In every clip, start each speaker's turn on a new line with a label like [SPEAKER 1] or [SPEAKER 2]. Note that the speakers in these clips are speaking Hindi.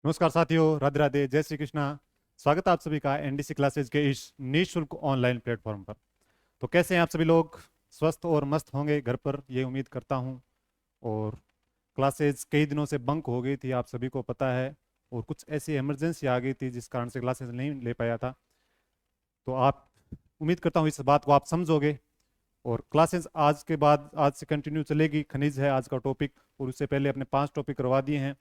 [SPEAKER 1] नमस्कार साथियों, राधे राधे, जय श्री कृष्णा। स्वागत है आप सभी का एनडीसी क्लासेज के इस निःशुल्क ऑनलाइन प्लेटफॉर्म पर। तो कैसे हैं आप सभी लोग? स्वस्थ और मस्त होंगे घर पर, ये उम्मीद करता हूं। और क्लासेज कई दिनों से बंक हो गई थी, आप सभी को पता है। और कुछ ऐसी इमरजेंसी आ गई थी जिस कारण से क्लासेज नहीं ले पाया था। तो आप, उम्मीद करता हूँ इस बात को आप समझोगे। और क्लासेस आज के बाद आज से कंटिन्यू चलेगी। खनिज है आज का टॉपिक, और उससे पहले अपने 5 टॉपिक करवा दिए हैं।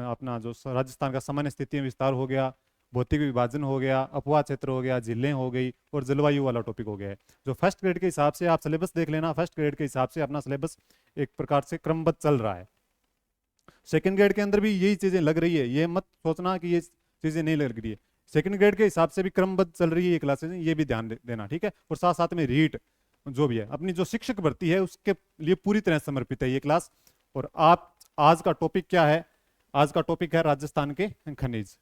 [SPEAKER 1] अपना जो राजस्थान का सामान्य स्थिति में विस्तार हो गया, भौतिक विभाजन हो गया, अपवाह क्षेत्र हो गया, झीलें हो गई, और जलवायु वाला टॉपिक हो गया है। जो फर्स्ट ग्रेड के हिसाब से आप सिलेबस देख लेना, फर्स्ट ग्रेड के हिसाब से अपना सिलेबस एक प्रकार से क्रमबद्ध चल रहा है। सेकंड ग्रेड के अंदर भी यही चीजें लग रही है, ये मत सोचना कि ये चीजें नहीं लग रही है। सेकंड ग्रेड के हिसाब से भी क्रमबद्ध चल रही है ये क्लासेज, ये भी ध्यान देना, ठीक है। और साथ साथ में रीट जो भी है, अपनी जो शिक्षक भर्ती है उसके लिए पूरी तरह समर्पित है ये क्लास। और आप, आज का टॉपिक क्या है? आज का टॉपिक है राजस्थान के खनिज।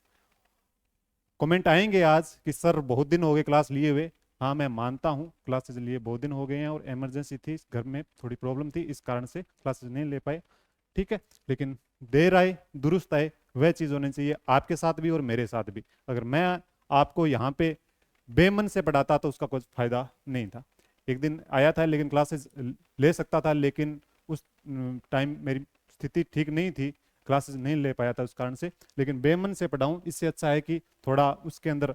[SPEAKER 1] कमेंट आएंगे आज कि सर बहुत दिन हो गए क्लास लिए हुए। हाँ, मैं मानता हूँ क्लासेज लिए बहुत दिन हो गए हैं, और इमरजेंसी थी, घर में थोड़ी प्रॉब्लम थी, इस कारण से क्लासेज नहीं ले पाए, ठीक है। लेकिन देर आए दुरुस्त आए, वह चीज होनी चाहिए आपके साथ भी और मेरे साथ भी। अगर मैं आपको यहाँ पे बेमन से पढ़ाता तो उसका कुछ फायदा नहीं था। एक दिन आया था लेकिन क्लासेस ले सकता था, लेकिन उस टाइम मेरी स्थिति ठीक नहीं थी, क्लासेस नहीं ले पाया था उस कारण से। लेकिन बेमन से पढ़ाऊं, इससे अच्छा है कि थोड़ा उसके अंदर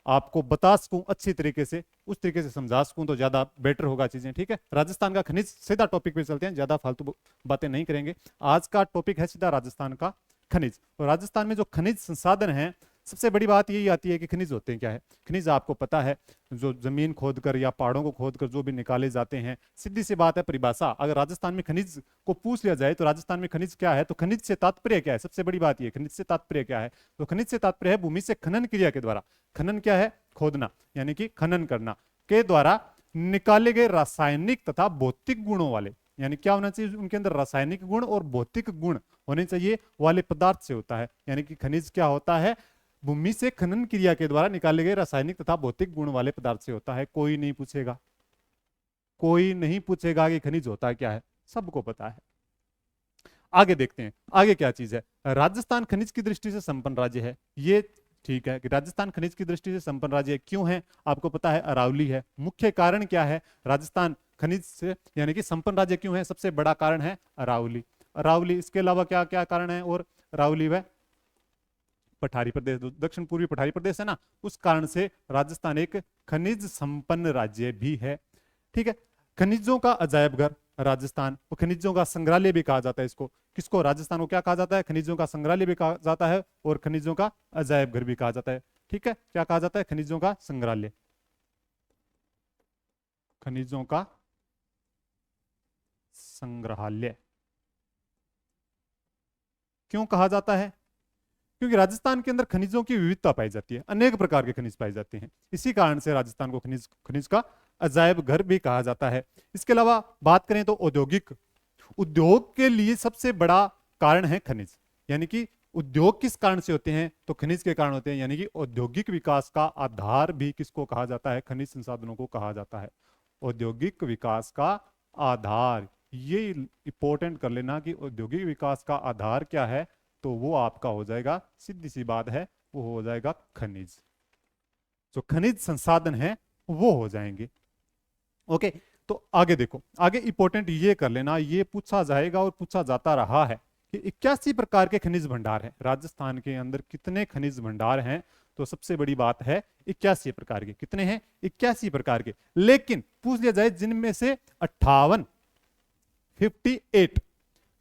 [SPEAKER 1] आपको बता सकूं अच्छी तरीके से, उस तरीके से समझा सकूं, तो ज्यादा बेटर होगा चीजें, ठीक है। राजस्थान का खनिज, सीधा टॉपिक पे चलते हैं, ज्यादा फालतू बातें नहीं करेंगे। आज का टॉपिक है सीधा राजस्थान का खनिज। और राजस्थान में जो खनिज संसाधन है, सबसे बड़ी बात यही आती है कि खनिज होते हैं क्या है। खनिज आपको पता है, जो जमीन खोदकर या पहाड़ों को खोदकर जो भी निकाले जाते हैं। सीधी सी बात है, परिभाषा अगर राजस्थान में खनिज को पूछ लिया जाए तो राजस्थान में खनिज क्या है, तो खनिज से तात्पर्य क्या है, सबसे बड़ी बात यह, खनिज से तात्पर्य क्या है। तो खनिज से तात्पर्य है भूमि से खनन क्रिया के द्वारा। खनन क्या है? खोदना, यानी कि खनन करना के द्वारा निकाले गए रासायनिक तथा भौतिक गुणों वाले, यानी क्या होना चाहिए उनके अंदर, रासायनिक गुण और भौतिक गुण होने चाहिए वाले पदार्थ से होता है। यानी कि खनिज क्या होता है? भूमि से खनन क्रिया के द्वारा निकाले गए रासायनिक तथा भौतिक गुण वाले पदार्थ से होता है। कोई नहीं पूछेगा, कोई नहीं पूछेगा कि खनिज होता क्या है, सबको पता है। आगे देखते हैं आगे क्या चीज है। राजस्थान खनिज की दृष्टि से संपन्न राज्य है, ये ठीक है कि राजस्थान खनिज की दृष्टि से संपन्न राज्य है। क्यों है? आपको पता है, अरावली है। मुख्य कारण क्या है राजस्थान खनिज से यानी कि संपन्न राज्य क्यों है? सबसे बड़ा कारण है अरावली। अरावली, इसके अलावा क्या क्या कारण है? और अरावली व पठारी प्रदेश, दक्षिण पूर्वी पठारी प्रदेश है ना, उस कारण से राजस्थान एक खनिज संपन्न राज्य भी है, ठीक है। खनिजों का अजायब घर राजस्थान, और खनिजों का संग्रहालय भी कहा जाता है इसको। किसको? राजस्थान को क्या कहा जाता है? खनिजों का संग्रहालय भी कहा जाता है, और खनिजों का अजायब घर भी कहा जाता है, ठीक है। क्या कहा जाता है? खनिजों का संग्रहालय, खनिजों का संग्रहालय। क्यों कहा जाता है? क्योंकि राजस्थान के अंदर खनिजों की विविधता पाई जाती है, अनेक प्रकार के खनिज पाए जाते हैं। इसी कारण से राजस्थान को खनिज खनिज का अजायब घर भी कहा जाता है। इसके अलावा बात करें तो औद्योगिक, उद्योग के लिए सबसे बड़ा कारण है खनिज। यानी कि उद्योग किस कारण से होते हैं? तो खनिज के कारण होते हैं। यानी कि औद्योगिक विकास का आधार भी किसको कहा जाता है? खनिज संसाधनों को कहा जाता है। औद्योगिक विकास का आधार, ये इंपॉर्टेंट कर लेना कि औद्योगिक विकास का आधार क्या है, तो वो आपका हो जाएगा, सीधी सी बात है, वो हो जाएगा खनिज। जो खनिज संसाधन है वो हो जाएंगे, ओके। तो आगे देखो, आगे इंपॉर्टेंट ये कर लेना, ये पूछा जाएगा और पूछा जाता रहा है कि 81 प्रकार के खनिज भंडार हैं राजस्थान के अंदर। कितने खनिज भंडार हैं? तो सबसे बड़ी बात है 81 प्रकार के। कितने हैं? 81 प्रकार के। लेकिन पूछ लिया जाए जिनमें से 58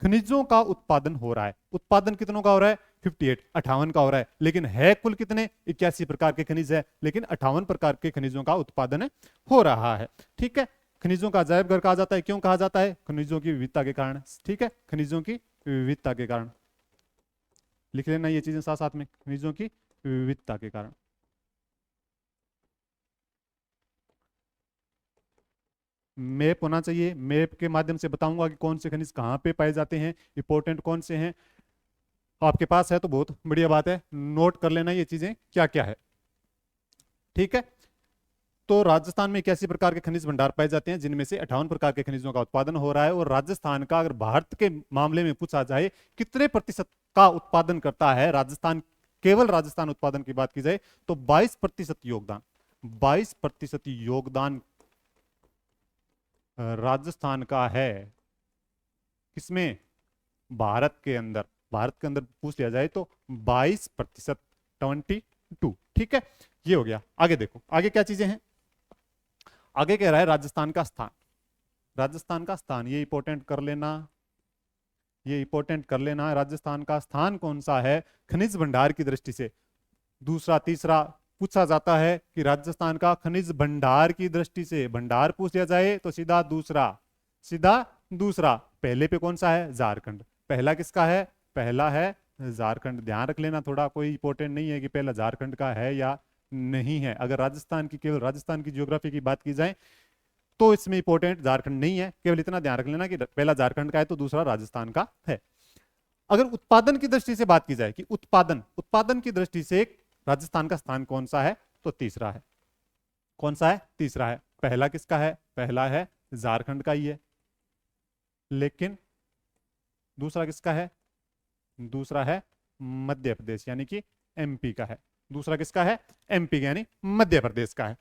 [SPEAKER 1] खनिजों का उत्पादन हो रहा है। उत्पादन कितनों का हो रहा है? 58 का हो रहा है। लेकिन है कुल कितने? 81 प्रकार के खनिज है, लेकिन 58 प्रकार के खनिजों का उत्पादन हो रहा है, ठीक है। खनिजों का अजायब घर कहा जाता है। क्यों कहा जाता है? खनिजों की विविधता के कारण, ठीक है। खनिजों की विविधता के कारण लिख लेना ये चीजें साथ साथ में, खनिजों की विविधता के कारण। मैप होना चाहिए, मैप के माध्यम से बताऊंगा कि कौन से खनिज कहाँ पे पाए जाते हैं, इंपॉर्टेंट कौन से हैं। आपके पास है तो बहुत बढ़िया बात है, नोट कर लेना ये चीजें क्या क्या है, ठीक है। तो राजस्थान में 81 प्रकार के खनिज भंडार पाए जाते हैं, जिनमें से 58 प्रकार के खनिजों का उत्पादन हो रहा है। और राजस्थान का अगर भारत के मामले में पूछा जाए कितने प्रतिशत का उत्पादन करता है राजस्थान, केवल राजस्थान उत्पादन की बात की जाए तो 22% योगदान, 22% योगदान राजस्थान का है। किसमें? भारत के अंदर, भारत के अंदर पूछ लिया जाए तो 22%, 22। ठीक है, ये हो गया। आगे देखो, आगे क्या चीजें हैं। आगे कह रहा है राजस्थान का स्थान, राजस्थान का स्थान, ये इंपॉर्टेंट कर लेना, ये इंपॉर्टेंट कर लेना। राजस्थान का स्थान कौन सा है खनिज भंडार की दृष्टि से? दूसरा तीसरा पूछा जाता है कि राजस्थान का खनिज भंडार की दृष्टि से, भंडार पूछ लिया जाए तो सीधा दूसरा, सीधा दूसरा। पहले पे कौन सा है? झारखंड। पहला किसका है? पहला है झारखंड। ध्यान रख लेना थोड़ा, कोई इंपॉर्टेंट नहीं है कि पहला झारखंड का है या नहीं है। अगर राजस्थान की, केवल राजस्थान की ज्योग्राफी की बात की जाए तो इसमें इंपॉर्टेंट झारखंड नहीं है। केवल इतना ध्यान रख लेना कि पहला झारखंड का है तो दूसरा राजस्थान का है। अगर उत्पादन की दृष्टि से बात की जाए कि उत्पादन, उत्पादन की दृष्टि से राजस्थान का स्थान कौन सा है, तो तीसरा है। कौन सा है? तीसरा है। पहला किसका है? पहला है झारखंड का ही है, लेकिन दूसरा किसका है? दूसरा है मध्य प्रदेश यानी कि एमपी का है। दूसरा किसका है? एमपी का यानी मध्य प्रदेश का है।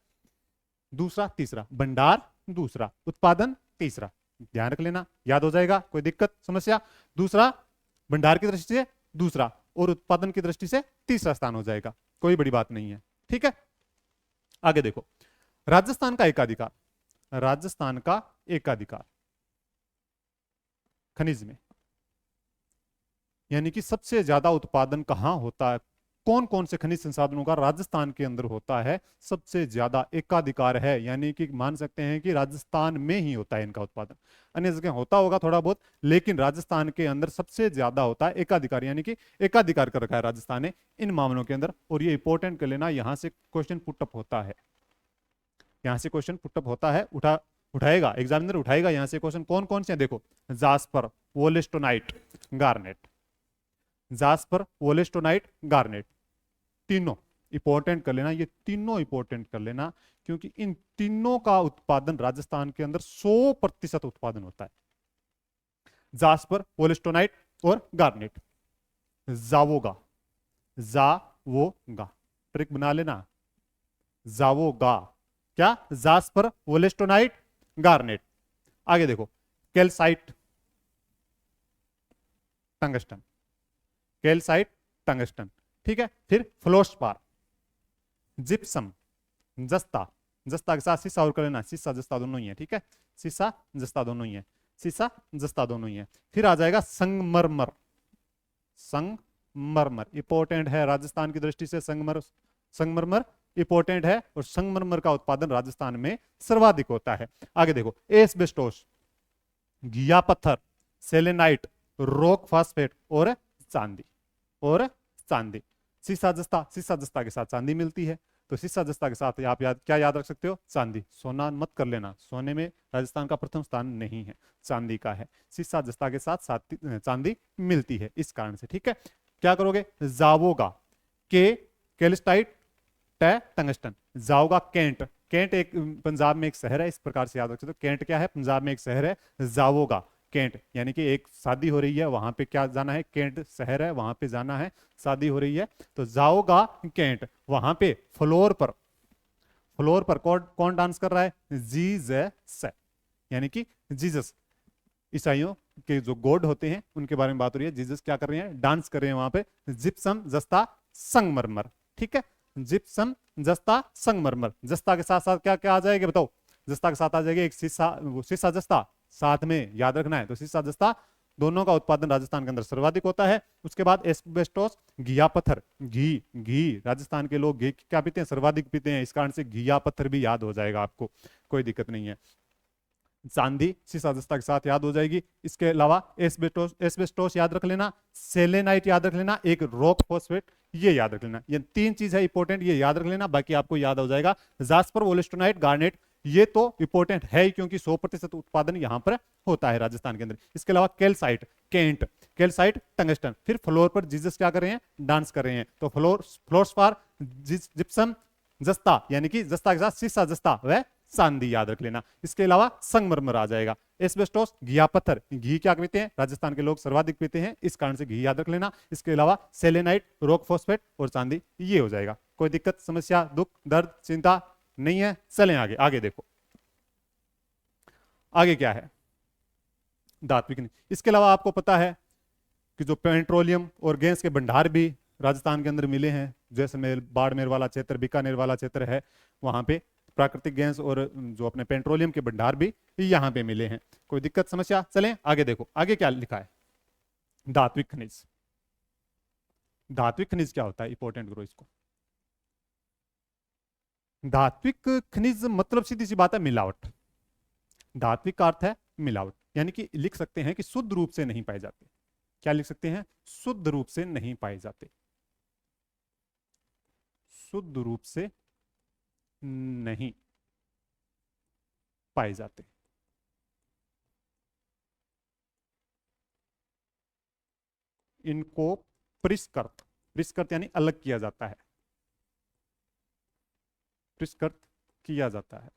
[SPEAKER 1] दूसरा तीसरा, भंडार दूसरा, उत्पादन तीसरा। ध्यान रख लेना, याद हो जाएगा, कोई दिक्कत समस्या? दूसरा भंडार की दृष्टि से दूसरा और उत्पादन की दृष्टि से तीसरा स्थान हो जाएगा, कोई बड़ी बात नहीं है। ठीक है, आगे देखो, राजस्थान का एकाधिकार, राजस्थान का एकाधिकार खनिज में, यानी कि सबसे ज्यादा उत्पादन कहां होता है, कौन कौन से खनिज संसाधनों का राजस्थान के अंदर होता है, सबसे ज्यादा एकाधिकार है। यानी कि मान सकते हैं कि राजस्थान में ही होता है इनका उत्पादन, अन्य जगह होता होगा थोड़ा बहुत, लेकिन राजस्थान के अंदर सबसे ज्यादा होता है एकाधिकार, यानी कि एकाधिकार कर रखा है राजस्थान ने इन मामलों के अंदर। और ये इंपॉर्टेंट कर लेना, यहां से क्वेश्चन पुटअप होता है, यहां से क्वेश्चन पुटअप होता है, उठाएगा एग्जामिनर, उठाएगा यहां से क्वेश्चन। कौन कौन से? देखो, jasper, wollastonite, garnet, jasper, wollastonite, garnet, तीनों इंपॉर्टेंट कर लेना, ये तीनों इंपॉर्टेंट कर लेना, क्योंकि इन तीनों का उत्पादन राजस्थान के अंदर 100% उत्पादन होता है। जास्पर, वोलेस्टोनाइट और गार्नेट। जावोगा, जावोगा, ट्रिक बना लेना, जावोगा क्या? Jasper, wollastonite, garnet. आगे देखो, कैल्साइट, टंगस्टन, कैल्साइट, टंगस्टन। ठीक है, फिर फ्लोस्पार, जिप्सम, जस्ता, जस्ता के साथ सीसा और कर लेना, सीसा जस्ता दोनों ही है। ठीक है, सीसा जस्ता दोनों ही है, सीसा जस्ता दोनों ही है। फिर आ जाएगा संगमरमर, संगमरमर इंपॉर्टेंट है राजस्थान की दृष्टि से, संगमरमर इंपॉर्टेंट है और संगमरमर का उत्पादन राजस्थान में सर्वाधिक होता है। आगे देखो, एस्बेस्टोस, घिया पत्थर, सेलेनाइट, रॉक फास्फेट और चांदी, और चांदी। सीसा जस्ता, सीसा जस्ता के साथ चांदी मिलती है, तो सीसा जस्ता के साथ आप क्या याद रख सकते हो? चांदी। सोना मत कर लेना, सोने में राजस्थान का प्रथम स्थान नहीं है, चांदी का है। सीसा जस्ता के साथ चांदी मिलती है इस कारण से। ठीक है, क्या करोगे? जावोगा, के कैल्साइट, टंगस्टन, जाओगा कैंट, कैंट एक पंजाब में एक शहर है, इस प्रकार से याद रख सकते हो। कैंट क्या है? पंजाब में एक शहर है, जावोगा कैंट, यानी कि एक शादी हो रही है वहां पे, क्या जाना है? कैंट शहर है वहां पे जाना है, शादी हो रही है, तो जाओगा कैंट। वहां पे फ्लोर पर, फ्लोर पर कौन डांस कर रहा है? जीसस, यानी कि जीसस, ईसाइयों के जो गॉड होते हैं उनके बारे में बात हो रही है। जीसस क्या कर रहे हैं? डांस कर रहे हैं वहां पे। जिप्सम, जस्ता, संगमरमर। ठीक है, जिप्सम, जस्ता, संगमरमर। जस्ता के साथ साथ क्या क्या आ जाएगा बताओ? जस्ता के साथ आ जाएगा एक सीसा, सीसा जस्ता साथ में याद रखना है, तो सीसा जस्ता दोनों का उत्पादन राजस्थान के अंदर सर्वाधिक होता है। उसके बाद एस्बेस्टोस, घिया पत्थर, घी, घी राजस्थान के लोग घी क्या पीते हैं? सर्वाधिक पीते हैं, इस कारण से घिया पत्थर भी याद हो जाएगा आपको, कोई दिक्कत नहीं है। चांदी सीसा जस्ता के साथ याद हो जाएगी। इसके अलावा एस्बेस्टोस, एस्बेस्टोस याद रख लेना, सेलेनाइट याद रख लेना, एक रॉक फॉस्फेट ये याद रख लेना। ये तीन चीज है इंपॉर्टेंट, ये याद रख लेना, बाकी आपको याद हो जाएगा। जास्पर, वोलेस्टोनाइट, गार्नेट ये तो इंपॉर्टेंट है ही, क्योंकि 100% उत्पादन यहां पर होता है राजस्थान के अंदर। इसके अलावा कैल्साइट, कैंट, कैल्साइट, टंगस्टन। फिर फ्लोर पर जीसस क्या कर रहे हैं? डांस कर रहे हैं, तो फ्लोर्सपार, जिप्सम, जस्ता, यानी कि जस्ता के साथ सीसा जस्ता व चांदी याद रख लेना। इसके अलावा संगमरमर आ जाएगा। एस्बेस्टोस घिया पत्थर, घी क्या पीते हैं, राजस्थान के लोग सर्वाधिक पीते हैं, इस कारण से घी याद रख लेना। इसके अलावा सेलेनाइट, रॉक फॉस्फेट और चांदी, ये हो जाएगा। कोई दिक्कत, समस्या, दुख, दर्द, चिंता नहीं है? चलें आगे। आगे देखो आगे क्या है, धात्विक खनिज। इसके अलावा आपको पता है कि जो पेट्रोलियम और गैस के भंडार भी राजस्थान के अंदर मिले हैं, जैसलमेर, बाड़मेर वाला क्षेत्र, बीकानेर वाला क्षेत्र है, वहां पे प्राकृतिक गैस और जो अपने पेट्रोलियम के भंडार भी यहाँ पे मिले हैं। कोई दिक्कत, समस्या? चलें आगे देखो आगे क्या लिखा है, धात्विक खनिज। धात्विक खनिज क्या होता है, इंपॉर्टेंट करो इसको। धात्विक खनिज मतलब सीधी सी बात है मिलावट। धात्विक का अर्थ है मिलावट, यानी कि लिख सकते हैं कि शुद्ध रूप से नहीं पाए जाते। क्या लिख सकते हैं? शुद्ध रूप से नहीं पाए जाते, शुद्ध रूप से नहीं पाए जाते। इनको परिष्कृत, परिष्कृत यानी अलग किया जाता है, परिष्कृत किया जाता है।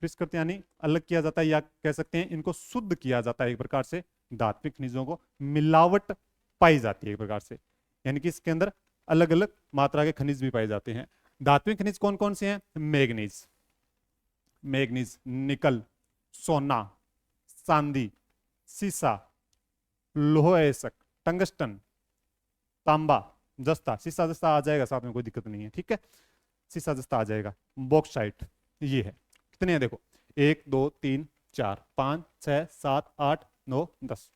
[SPEAKER 1] परिष्कृत यानी अलग किया जाता है, या कह सकते हैं इनको शुद्ध किया जाता है एक प्रकार से। धात्विक खनिजों को मिलावट पाई जाती है एक प्रकार से, यानी कि इसके अंदर अलग अलग मात्रा के खनिज भी पाए जाते हैं। धात्विक खनिज कौन कौन से हैं? मैग्नीज, मैग्नीज, निकल, सोना, चांदी, सीसा, लोह ऐसक, टंगस्टन, तांबा, जस्ता। सीसा जस्ता आ जाएगा साथ में, कोई दिक्कत नहीं है, ठीक है, सीसा जस्ता आ जाएगा। बॉक्साइट, ये है। कितने हैं देखो, 1 2 3 4 5 6 7 8 9 10,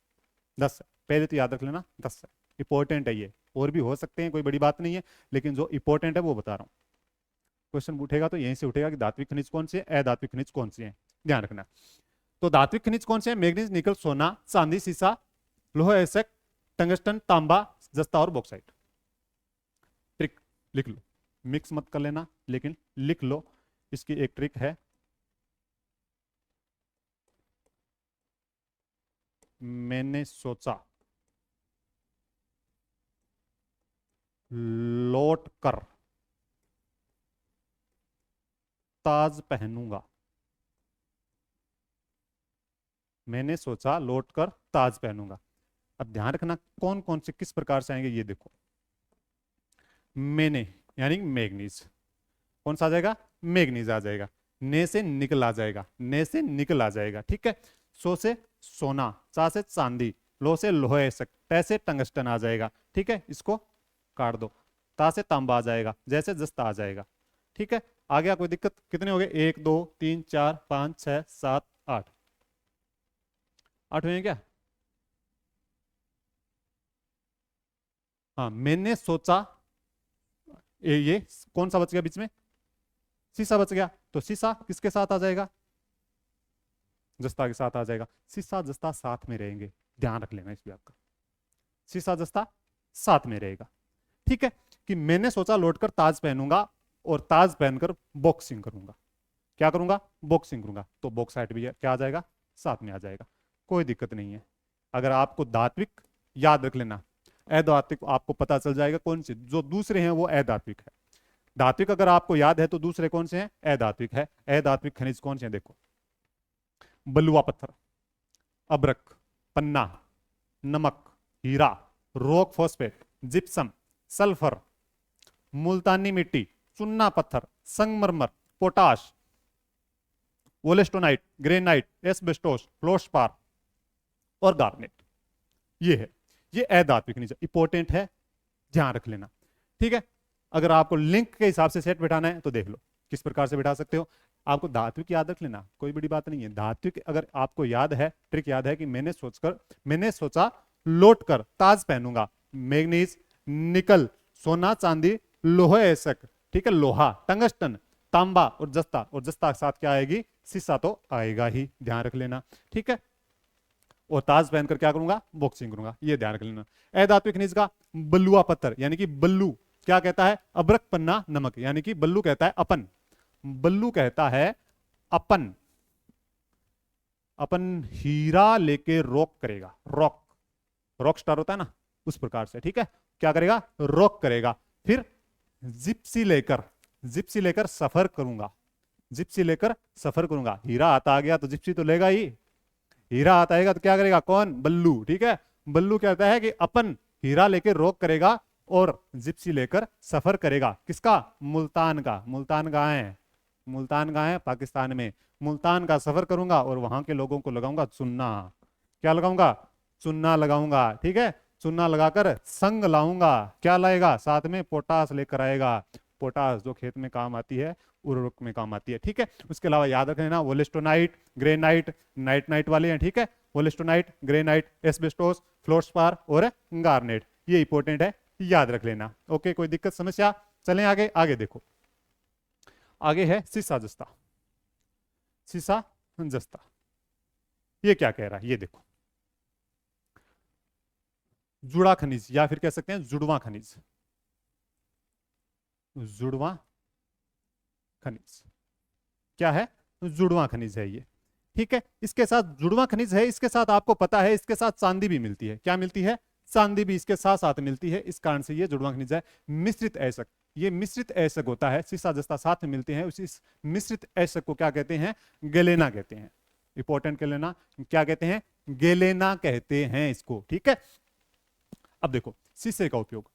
[SPEAKER 1] 10 है। पहले तो याद रख लेना 10 है, इंपॉर्टेंट है ये। और भी हो सकते हैं, कोई बड़ी बात नहीं है, लेकिन जो इंपॉर्टेंट है वो बता रहा हूं। क्वेश्चन उठेगा तो यहीं से उठेगा कि धात्विक खनिज कौन से है, अधात्विक खनिज कौन से हैं, ध्यान रखना। तो धात्विक खनिज कौन से हैं? मैग्नीज, निकल, सोना, चांदी, सीसा, लोह ऐसक, टंगस्टन, तांबा, जस्ता और बॉक्साइट। ट्रिक लिख लो, मिक्स मत कर लेना, लेकिन लिख लो। इसकी एक ट्रिक है, मैंने सोचा लौट कर ताज पहनूंगा। मैंने सोचा लौट कर ताज पहनूंगा। अब ध्यान रखना कौन कौन से किस प्रकार से आएंगे, ये देखो। मैंने यानी मैग्नीज, कौन सा आ जाएगा? मैग्नीज आ जाएगा। ने से निकल आ जाएगा, ने से निकल आ जाएगा, ठीक है। सो से सोना, चा से चांदी, लो से लोह ऐसक, टे से टंगस्टन आ जाएगा, ठीक है, इसको काट दो। ता से तांबा आ जाएगा, जैसे जस्ता आ जाएगा, ठीक है। आ गया, कोई दिक्कत? कितने हो गए? 1 2 3 4 5 6 7 8, 8 हुए हैं क्या? हाँ, मैंने सोचा, ये कौन सा बच गया बीच में? सीसा बच गया। तो सीसा किसके साथ आ जाएगा? जस्ता के साथ आ जाएगा। सीसा जस्ता साथ में रहेंगे, ध्यान रख लेना इस बात का। सीसा जस्ता साथ में रहेगा, ठीक है। कि मैंने सोचा लौटकर ताज पहनूंगा और ताज पहनकर बॉक्सिंग करूंगा। क्या करूंगा? बॉक्सिंग करूंगा। तो बॉक्साइट भी क्या आ जाएगा? साथ में आ जाएगा, कोई दिक्कत नहीं है। अगर आपको धात्विक याद रख लेना, अधात्विक आपको पता चल जाएगा कौन से जो दूसरे हैं वो अधात्विक है। धात्विक अगर आपको याद है तो दूसरे कौन से हैं? अधात्विक है। अधात्विक खनिज कौन से हैं देखो, बलुआ पत्थर, अब्रक, पन्ना, नमक, हीरा, रॉक फॉस्फेट, जिप्सम, सल्फर, मुल्तानी मिट्टी, चुन्ना पत्थर, संगमरमर, potash, wollastonite, granite, asbestos, fluorspar और गार्नेट। ये है, ये अधात्विक खनिज इंपॉर्टेंट है, ध्यान रख लेना, ठीक है। अगर आपको लिंक के हिसाब से सेट बैठाना है तो देख लो किस प्रकार से बैठा सकते हो। आपको धात्विक याद रख लेना, कोई बड़ी बात नहीं है। धात्विक अगर आपको याद है, ट्रिक याद है कि मैंने सोचा लौट कर ताज पहनूंगा। मैग्नीज, निकल, सोना, चांदी, लोह ऐसक, ठीक है, लोहा, टंगस्टन, तांबा और जस्ता। और जस्ता के साथ क्या आएगी? सीसा तो आएगा ही, ध्यान रख लेना, ठीक है। और ताज पहनकर क्या करूंगा? बॉक्सिंग करूंगा, ये ध्यान रख लेना। अधात्विक खनिज का बलुआ पत्थर, यानी कि बल्लू क्या कहता है? अब्रक, पन्ना, नमक, यानी कि बल्लू कहता है अपन, बल्लू कहता है अपन। अपन हीरा लेके रॉक करेगा, रॉक, रॉक स्टार होता है ना, उस प्रकार से, ठीक है। क्या करेगा? रॉक करेगा। फिर जिप्सी लेकर जिप्सी लेकर सफर करूंगा, जिप्सी लेकर सफर करूंगा। हीरा आता आ गया तो जिप्सी तो लेगा ही, हीरा आता आएगा तो क्या करेगा, कौन, बल्लू, ठीक है। बल्लू कहता है कि अपन हीरा लेकर रोक करेगा और जिप्सी लेकर सफर करेगा। किसका, मुल्तान का। मुल्तान कहाँ है, मुल्तान कहाँ है, पाकिस्तान में। मुल्तान का सफर करूंगा और वहां के लोगों को लगाऊंगा चुन्ना। क्या लगाऊंगा, चुन्ना लगाऊंगा, ठीक है। चुन्ना लगाकर संग लाऊंगा। क्या लाएगा, साथ में पोटास लेकर आएगा। पोटास जो खेत में काम आती है, उर्वरक में काम आती है, ठीक है। उसके अलावा याद रख लेना वोलेस्टोनाइट, ग्रेनाइट, नाइट नाइट वाले हैं, ठीक है। वोलेस्टोनाइट, ग्रेनाइट, एस्बेस्टोस, फ्लोरस्पार और गार्नेट, ये इंपॉर्टेंट है, याद रख लेना। ओके, कोई दिक्कत समस्या, चलें आगे। आगे देखो, आगे है सीसा जस्ता। सीसा जस्ता ये क्या कह रहा है, ये देखो। जुड़ा खनिज या फिर कह सकते हैं जुड़वा खनिज, जुड़वा खनिज क्या है, जुड़वा खनिज है ये, ठीक है। इसके साथ जुड़वा खनिज है, इसके साथ आपको पता है इसके साथ चांदी भी मिलती है। क्या मिलती है, चांदी भी इसके साथ साथ मिलती है। इस कारण से ये जुड़वा खनिज है। मिश्रित ऐसक, ये मिश्रित ऐसक होता है, सीसा जस्ता साथ में मिलते हैं। उसी मिश्रित ऐसक को क्या कहते हैं, गलेना कहते हैं। इंपॉर्टेंट कर लेना, क्या कहते हैं, गलेना कहते हैं इसको, ठीक है। अब देखो शीशे का उपयोग,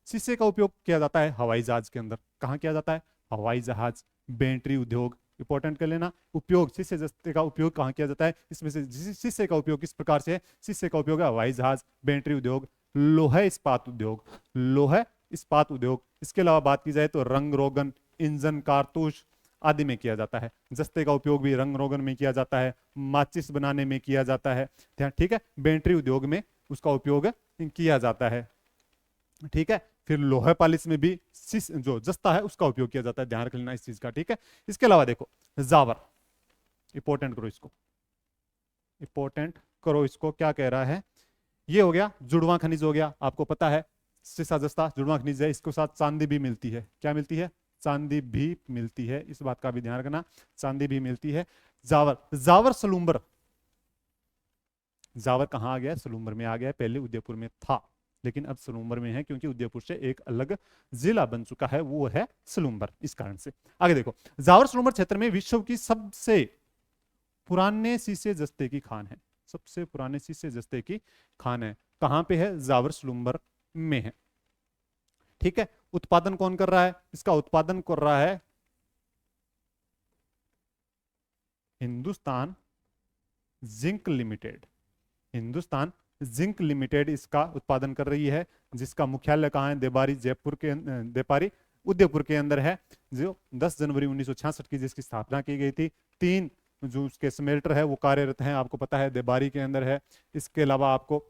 [SPEAKER 1] शीशे का उपयोग किया जाता है हवाई जहाज के अंदर। कहाँ किया जाता है, हवाई जहाज, बैटरी उद्योग। इंपॉर्टेंट कर लेना, उपयोग शीशे जस्ते का उपयोग कहाँ किया जाता है, इसमें से शीशे का उपयोग किस प्रकार से है। शीशे का उपयोग है हवाई जहाज, बैटरी उद्योग, लोहे इस्पात उद्योग, लोहे इस्पात उद्योग। इसके अलावा बात की जाए तो रंग रोगन, इंजन, कारतूस आदि में किया जाता है। जस्ते का उपयोग भी रंग रोगन में किया जाता है, माचिस बनाने में किया जाता है, ठीक है। बैटरी उद्योग में उसका उपयोग किया जाता है, ठीक है। फिर लोहे पालिश में भी जो जस्ता है उसका उपयोग किया जाता है, ध्यान रख लेना इस चीज का, ठीक है। इसके अलावा देखो जावर, इंपॉर्टेंट करो इसको, इंपॉर्टेंट करो इसको। क्या कह रहा है, ये हो गया जुड़वा खनिज हो गया, आपको पता है सीसा जस्ता जुड़वा खनिज है। इसके साथ चांदी भी मिलती है। क्या मिलती है, चांदी भी मिलती है, इस बात का भी ध्यान रखना, चांदी भी मिलती है। जावर, जावर सलूम्बर, जावर कहाँ आ गया, सलूम्बर में आ गया। पहले उदयपुर में था लेकिन अब सलूम्बर में है, क्योंकि उदयपुर से एक अलग जिला बन चुका है, वो है सलूम्बर, इस कारण से। आगे देखो, जावर सलूम्बर क्षेत्र में विश्व की सबसे पुराने शीशे जस्ते की खान है, सबसे पुराने शीशे जस्ते की खान है। कहां पे है, जावर सलूम्बर में है, ठीक है। उत्पादन कौन कर रहा है, इसका उत्पादन कर रहा है Hindustan zinc limited. Hindustan zinc limited इसका उत्पादन कर रही है, जिसका मुख्यालय कहाँ है, देबारी, जयपुर के, देपारी उदयपुर के अंदर है, जो 10 जनवरी 1966 की जिसकी स्थापना की गई थी। 3 जो उसके स्मेल्टर है वो कार्यरत हैं, आपको पता है देबारी के अंदर है। इसके अलावा आपको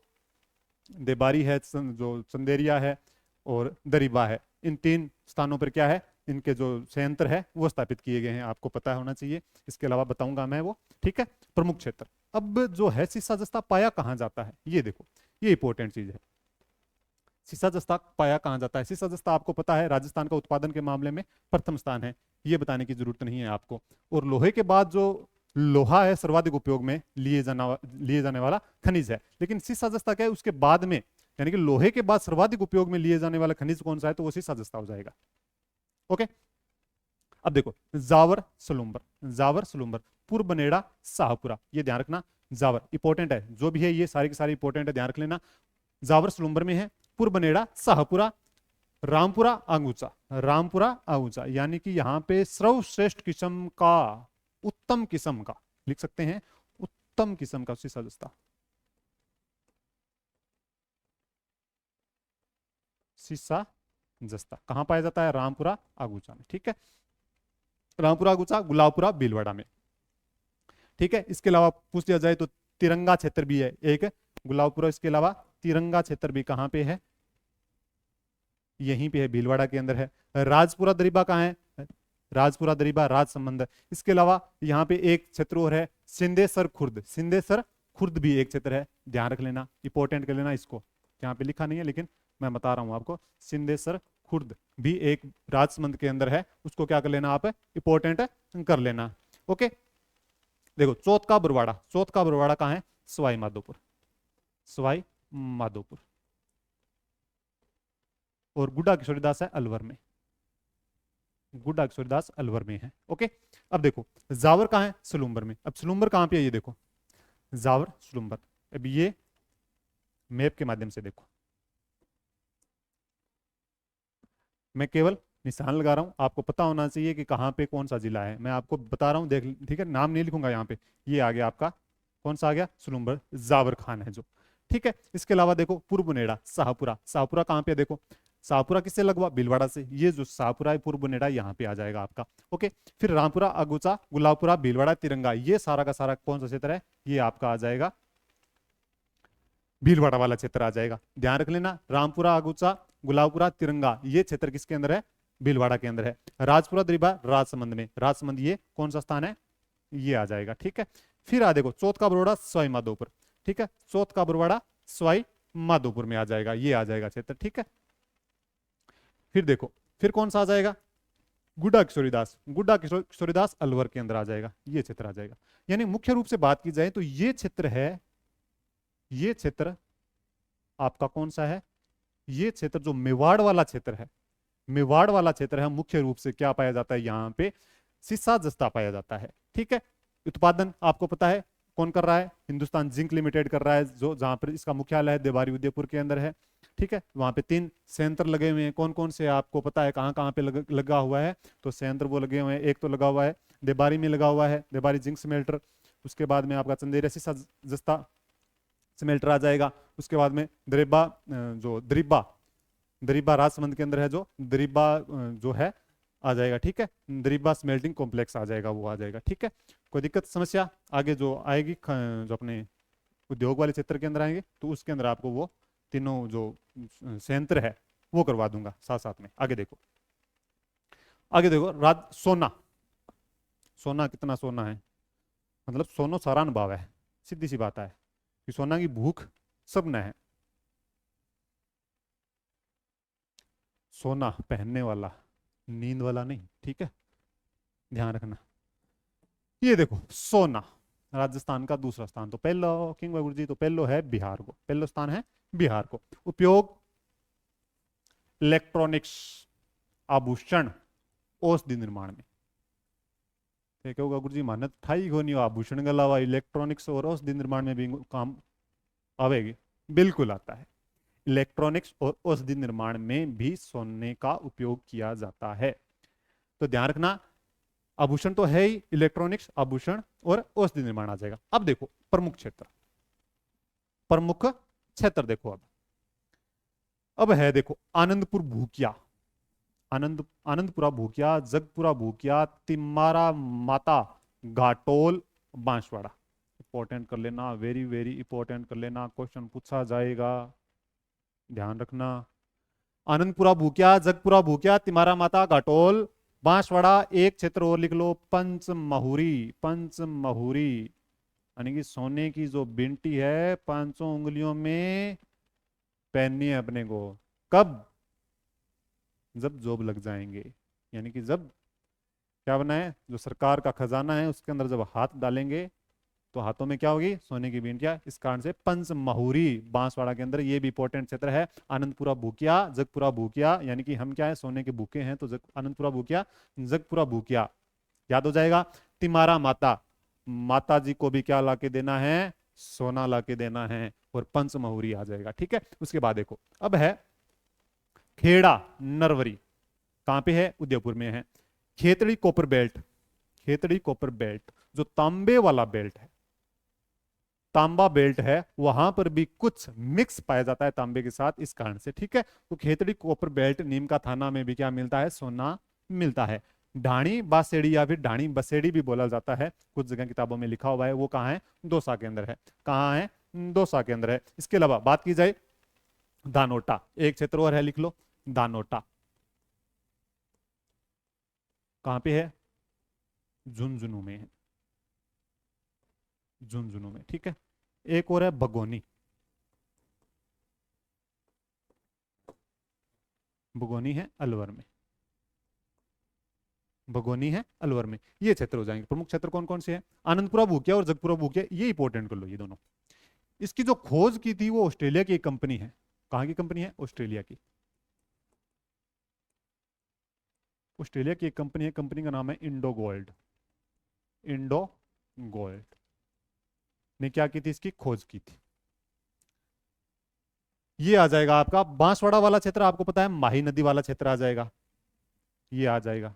[SPEAKER 1] देबारी है, जो चंदेरिया है और दरिबा है। इन 3 स्थानों पर क्या है, इनके जो संयंत्र है वो स्थापित किए गए हैं, आपको पता होना चाहिए। इसके अलावा बताऊंगा मैं वो, ठीक है। प्रमुख क्षेत्र, अब जो है सीसा जस्ता पाया कहाँ जाता है, ये देखो, ये इंपॉर्टेंट चीज है। सीसा जस्ता पाया कहाँ जाता है, सीसा जस्ता आपको पता है राजस्थान का उत्पादन के मामले में प्रथम स्थान है, ये बताने की जरूरत नहीं है आपको। और लोहे के बाद जो लोहा है सर्वाधिक उपयोग में लिए जाने वाला खनिज है। लेकिन सीसा जस्ता क्या है, उसके बाद में, यानी कि लोहे के बाद सर्वाधिक उपयोग में लिए जाने वाला खनिज कौन सा है, तो वो सीसा जस्ता हो जाएगा। ओके, अब देखो जावर सलूम्बर, जावर सलूम्बर, पुरबनेड़ा, शाहपुरा, ये ध्यान रखना। जावर इंपॉर्टेंट है, जो भी है ये सारी की सारी इंपॉर्टेंट है, ध्यान रख लेना। जावर सलूम्बर में है, पुरबनेड़ा, शाहपुरा, रामपुरा, आगूचा, रामपुरा आगूचा, यानी कि यहाँ पे सर्वश्रेष्ठ किस्म का, उत्तम किस्म का लिख सकते हैं, उत्तम किस्म का सीसा जस्ता, सीसा जस्ता कहां पाया जाता है, रामपुरा आगूचा में, ठीक है। रामपुरा आगूचा, गुलाबपुरा, भीलवाड़ा में, ठीक है। इसके अलावा पूछ लिया जाए तो तिरंगा क्षेत्र भी है एक, गुलाबपुरा। इसके अलावा तिरंगा क्षेत्र भी कहां पे है, यहीं पे है, भीलवाड़ा के अंदर है। राजपुरा दरिबा कहाँ है, राजपुरा दरिबा राजसमंद। इसके अलावा यहाँ पे एक क्षेत्र और है, सिंदेसर खुर्द, सिंदेसर खुर्द भी एक क्षेत्र है, ध्यान रख लेना, इंपॉर्टेंट कर लेना इसको। यहाँ पे लिखा नहीं है लेकिन मैं बता रहा हूं आपको, सिंदेसर खुर्द भी एक राजसमंद के अंदर है, उसको क्या कर लेना आप, इंपॉर्टेंट कर लेना। ओके, देखो चौथ का बरवाड़ा, चौथ का बरवाड़ा कहाँ है, सवाई माधोपुर, सवाई माधोपुर। और गुड्डा किशोरीदास है अलवर में, गुड्डा किशोरीदास अलवर में है। ओके, अब देखो जावर कहाँ है, सलूम्बर में। अब सलूम्बर कहाँ पे है, ये देखो जावर सलूम्बर। अब ये मैप के माध्यम से देखो, मैं केवल निशान लगा रहा हूं, आपको पता होना चाहिए कि कहाँ पे कौन सा जिला है। मैं आपको बता रहा हूं, देख, ठीक है, नाम नहीं लिखूंगा यहाँ पे। ये आ गया आपका, कौन सा आ गया, सलूम्बर, जावर खान है जो। ठीक है, इसके अलावा देखो पूर्व बुनेड़ा, शाहपुरा। शाहपुरा कहाँ पे है, देखो शाहपुरा किससे लगवा, भीलवाड़ा से। ये जो शाहपुरा है पूर्व बुनेड़ा, यहाँ पे आ जाएगा आपका। ओके, फिर रामपुरा, अगुचा, गुलाबपुरा, भीलवाड़ा, तिरंगा, ये सारा का सारा कौन सा क्षेत्र है, ये आपका आ जाएगा भीलवाड़ा वाला क्षेत्र आ जाएगा। ध्यान रख लेना, रामपुरा, अगुचा, गुलाबपुरा, तिरंगा, ये क्षेत्र किसके अंदर है, भीलवाड़ा के अंदर है। राजपुरा द्रिबा राजसमंद में, राजसमंद ये कौन सा स्थान है, ये आ जाएगा। ठीक है, फिर आ देखो चौथ का बरोड़ा सवाई माधोपुर। ठीक है, चौथ का बरवाड़ा सवाई माधोपुर में आ जाएगा, ये आ जाएगा क्षेत्र। ठीक है, फिर देखो फिर कौन सा आ जाएगा, गुड्डा किशोरीदास, गुड्डा किशोरीदास अलवर के अंदर आ जाएगा, ये क्षेत्र आ जाएगा। यानी मुख्य रूप से बात की जाए तो ये क्षेत्र है, ये क्षेत्र आपका कौन सा है, ये क्षेत्र जो मेवाड़ वाला क्षेत्र है, मेवाड़ वाला क्षेत्र है, मुख्य रूप से क्या पाया जाता है यहाँ पे, सीसा जस्ता पाया जाता है। ठीक है, उत्पादन आपको पता है कौन कर रहा है, हिंदुस्तान जिंक लिमिटेड कर रहा है, जो जहां पर इसका मुख्यालय है देवारी उदयपुर के अंदर है। ठीक है, वहां पे 3 संयंत्र लगे हुए हैं, कौन कौन से आपको पता है, कहाँ कहाँ पे लगा हुआ है, तो संयंत्र वो लगे हुए हैं। एक तो लगा हुआ है देबारी में लगा हुआ है, देबारी जिंक स्मेल्टर। उसके बाद में आपका चंदेरिया सीसा जस्ता स्मेल्टर आ जाएगा। उसके बाद में दरिबा, जो दरिबा, दरिबा राजसमंद के अंदर है, जो दरिबा जो है आ जाएगा। ठीक है, दरिबा स्मेल्टिंग कॉम्प्लेक्स आ जाएगा, वो आ जाएगा। ठीक है, कोई दिक्कत समस्या आगे जो आएगी, जो अपने उद्योग वाले क्षेत्र के अंदर आएंगे, तो उसके अंदर आपको वो तीनों जो संयंत्र है वो करवा दूंगा साथ साथ में। आगे देखो, आगे देखो सोना, सोना कितना सोना है, मतलब सोनो सारान भाव है, सीधी सी बात है कि सोना की भूख सब न है। सोना पहनने वाला, नींद वाला नहीं। ठीक है, ध्यान रखना। ये देखो सोना, राजस्थान का दूसरा स्थान, तो पहलो किंग गुरु जी, तो पहलो है बिहार को, पहलो स्थान है बिहार को। उपयोग इलेक्ट्रॉनिक्स, आभूषण, औषधि निर्माण में। ठीक होगा गुरु जी, मानत ठाई को नहीं, आभूषण के अलावा इलेक्ट्रॉनिक्स और औषधि निर्माण में भी काम आवेगी, बिल्कुल आता है। इलेक्ट्रॉनिक्स और औषधि निर्माण में भी सोने का उपयोग किया जाता है। तो ध्यान रखना, आभूषण तो है ही, इलेक्ट्रॉनिक्स, आभूषण और औषधि निर्माण आ जाएगा। अब देखो प्रमुख क्षेत्र, प्रमुख क्षेत्र देखो, अब है देखो आनंदपुर भूकिया, आनंदपुरा भूकिया, जगपुरा भूकिया, तिमारा माता, घाटोल, बांसवाड़ा। इंपॉर्टेंट कर लेना, वेरी वेरी इंपॉर्टेंट कर लेना, क्वेश्चन पूछा जाएगा, ध्यान रखना। आनंदपुरा भूकिया, जगपुरा भूकिया, तिमारा माता, घाटोल, बांसवाड़ा। एक क्षेत्र और लिख लो, पंचमहुरी, पंचमहुरी, यानी कि सोने की जो बिंटी है 500 उंगलियों में पहननी है अपने को, कब, जब जॉब लग जाएंगे, यानी कि जब क्या बनाए, जो सरकार का खजाना है उसके अंदर जब हाथ डालेंगे तो हाथों में क्या होगी, सोने की बींटिया। इस कारण से पंचमहुरी बांसवाड़ा के अंदर, ये भी इंपॉर्टेंट क्षेत्र है। आनंदपुरा भूकिया, जगपुरा भूकिया, यानी कि हम क्या है, सोने के भूखे हैं, तो आनंदपुरा भूकिया, जगपुरा भूकिया याद हो जाएगा। तिमारा माता, माता जी को भी क्या लाके देना है, सोना लाके देना है, और पंचमहुरी आ जाएगा। ठीक है, उसके बाद देखो अब है खेड़ा नरवरी, कहां पे है, उदयपुर में है। Khetri copper belt, Khetri copper belt जो तांबे वाला बेल्ट है, तांबा बेल्ट है, वहां पर भी कुछ मिक्स पाया जाता है तांबे के साथ, इस कारण से। ठीक है, तो खेतड़ी कॉपर बेल्ट, नीम का थाना में भी क्या मिलता है, सोना मिलता है। ढाणी बासेड़ी या फिर ढाणी बसेड़ी भी बोला जाता है, कुछ जगह किताबों में लिखा हुआ है, वो कहाँ है, दौसा के अंदर है। कहाँ है, दौसा के अंदर है। इसके अलावा बात की जाए दानोटा, एक क्षेत्र और है, लिख लो दानोटा, कहां पे है, झुंझुनू में है, झुंझुनू में। ठीक है, एक और है बगोनी, बगोनी है अलवर में, बगोनी है अलवर में। ये क्षेत्र हो जाएंगे। प्रमुख क्षेत्र कौन कौन से हैं, आनंदपुरा भूकिया और जगपुरा भूकिया, ये इंपॉर्टेंट कर लो ये दोनों। इसकी जो खोज की थी वो ऑस्ट्रेलिया की एक कंपनी है, कहां की कंपनी है, ऑस्ट्रेलिया की। ऑस्ट्रेलिया की एक कंपनी है, कंपनी का नाम है इंडो गोल्ड। इंडो गोल्ड ने क्या की थी, इसकी खोज की थी। ये आ जाएगा आपका बांसवाड़ा वाला क्षेत्र, आपको पता है माही नदी वाला क्षेत्र आ जाएगा, ये आ जाएगा।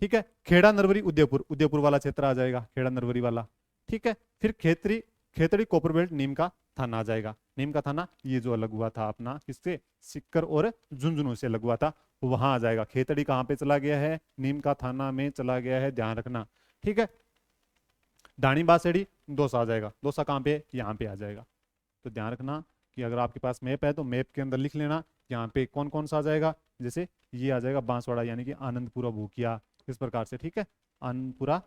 [SPEAKER 1] ठीक है, खेड़ा नरवरी उदयपुर, उदयपुर वाला क्षेत्र आ जाएगा, खेड़ा नरवरी वाला। ठीक है, फिर खेतड़ी, खेतड़ी कोपर बेल्ट नीम का थाना आ जाएगा। नीम का थाना ये जो अलग हुआ था अपना किससे, सिक्कर और झुंझुनू से अलग हुआ था, वहां आ जाएगा। खेतड़ी कहाँ पे चला गया है, नीम का थाना में चला गया है, ध्यान रखना। ठीक है, डाणी बासेड़ी दौसा आ जाएगा, दौसा कहाँ पे, यहाँ पे आ जाएगा। तो ध्यान रखना कि अगर आपके पास मैप है तो मैप के अंदर लिख लेना यहाँ पे कौन कौन सा आ जाएगा। जैसे ये आ जाएगा बांसवाड़ा यानी कि आनंदपुरा भूकिया, इस प्रकार से। ठीक है, आनंदपुरा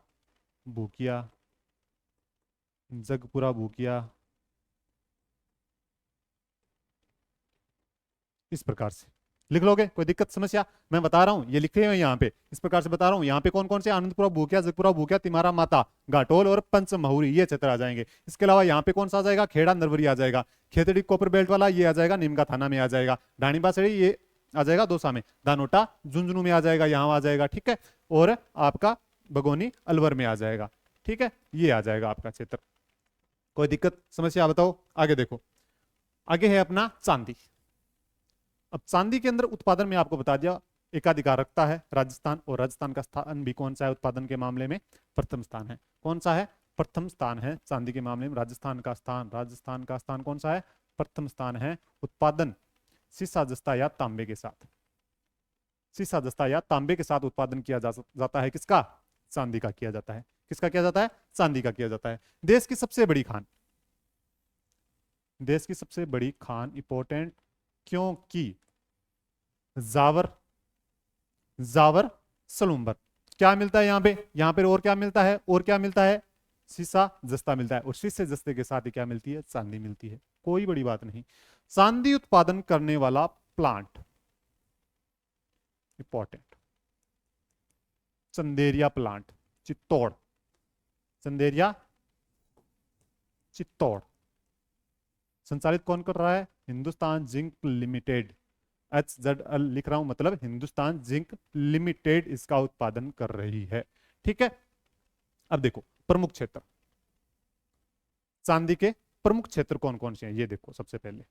[SPEAKER 1] भूकिया, जगपुरा भूकिया, इस प्रकार से लिख लोगे, कोई दिक्कत समस्या, मैं बता रहा हूं ये लिखे हुए यहाँ पे, इस प्रकार से बता रहा हूं। यहाँ पे कौन कौन से, आनंदपुरा भूकिया, जगपुरा भूकिया, तिमारा माता, घाटोल और पंचमहुरी, ये क्षेत्र आ जाएंगे। इसके अलावा यहाँ पे कौन सा आ जाएगा, खेड़ा नरवरी आ जाएगा, खेतड़ी कोपर बेल्ट वाला ये आ जाएगा, नीम का थाना में आ जाएगा, ढाणी बासड़ी ये आ जाएगा दौसा में, दानोटा झुंझुनू में आ जाएगा, यहाँ आ जाएगा। ठीक है, और आपका बगोनी अलवर में आ जाएगा। ठीक है, ये आ जाएगा आपका क्षेत्र। कोई दिक्कत समस्या बताओ, आगे देखो। आगे है अपना चांदी। अब चांदी के अंदर उत्पादन में आपको बता दिया, एकाधिकार रखता है राजस्थान, और राजस्थान का स्थान भी कौन सा है उत्पादन के मामले में, प्रथम स्थान है। कौन सा है, प्रथम स्थान है चांदी के मामले में राजस्थान का स्थान। राजस्थान का स्थान कौन सा है, प्रथम स्थान है। उत्पादन सीसा जस्ता या तांबे के साथ, सीसा जस्ता या तांबे के साथ उत्पादन किया जाता है, किसका, चांदी का किया जाता है। किसका किया जाता है, चांदी का किया जाता है। देश की सबसे बड़ी खान, देश की सबसे बड़ी खान इंपॉर्टेंट क्योंकि जावर, जावर सलूम्बर, क्या मिलता है यहाँ पे और क्या मिलता है, और क्या मिलता है, सीसा जस्ता मिलता है, और शीशे जस्ते के साथ ही क्या मिलती है, चांदी मिलती है। कोई बड़ी बात नहीं। चांदी उत्पादन करने वाला plant important, Chanderiya plant, Chittor, Chanderiya Chittor, संचालित कौन कर रहा है, हिंदुस्तान जिंक लिमिटेड, HZL लिख रहा हूं, मतलब हिंदुस्तान जिंक लिमिटेड इसका उत्पादन कर रही है। ठीक है, अब देखो प्रमुख क्षेत्र, चांदी के प्रमुख क्षेत्र कौन कौन से हैं, ये देखो। सबसे पहले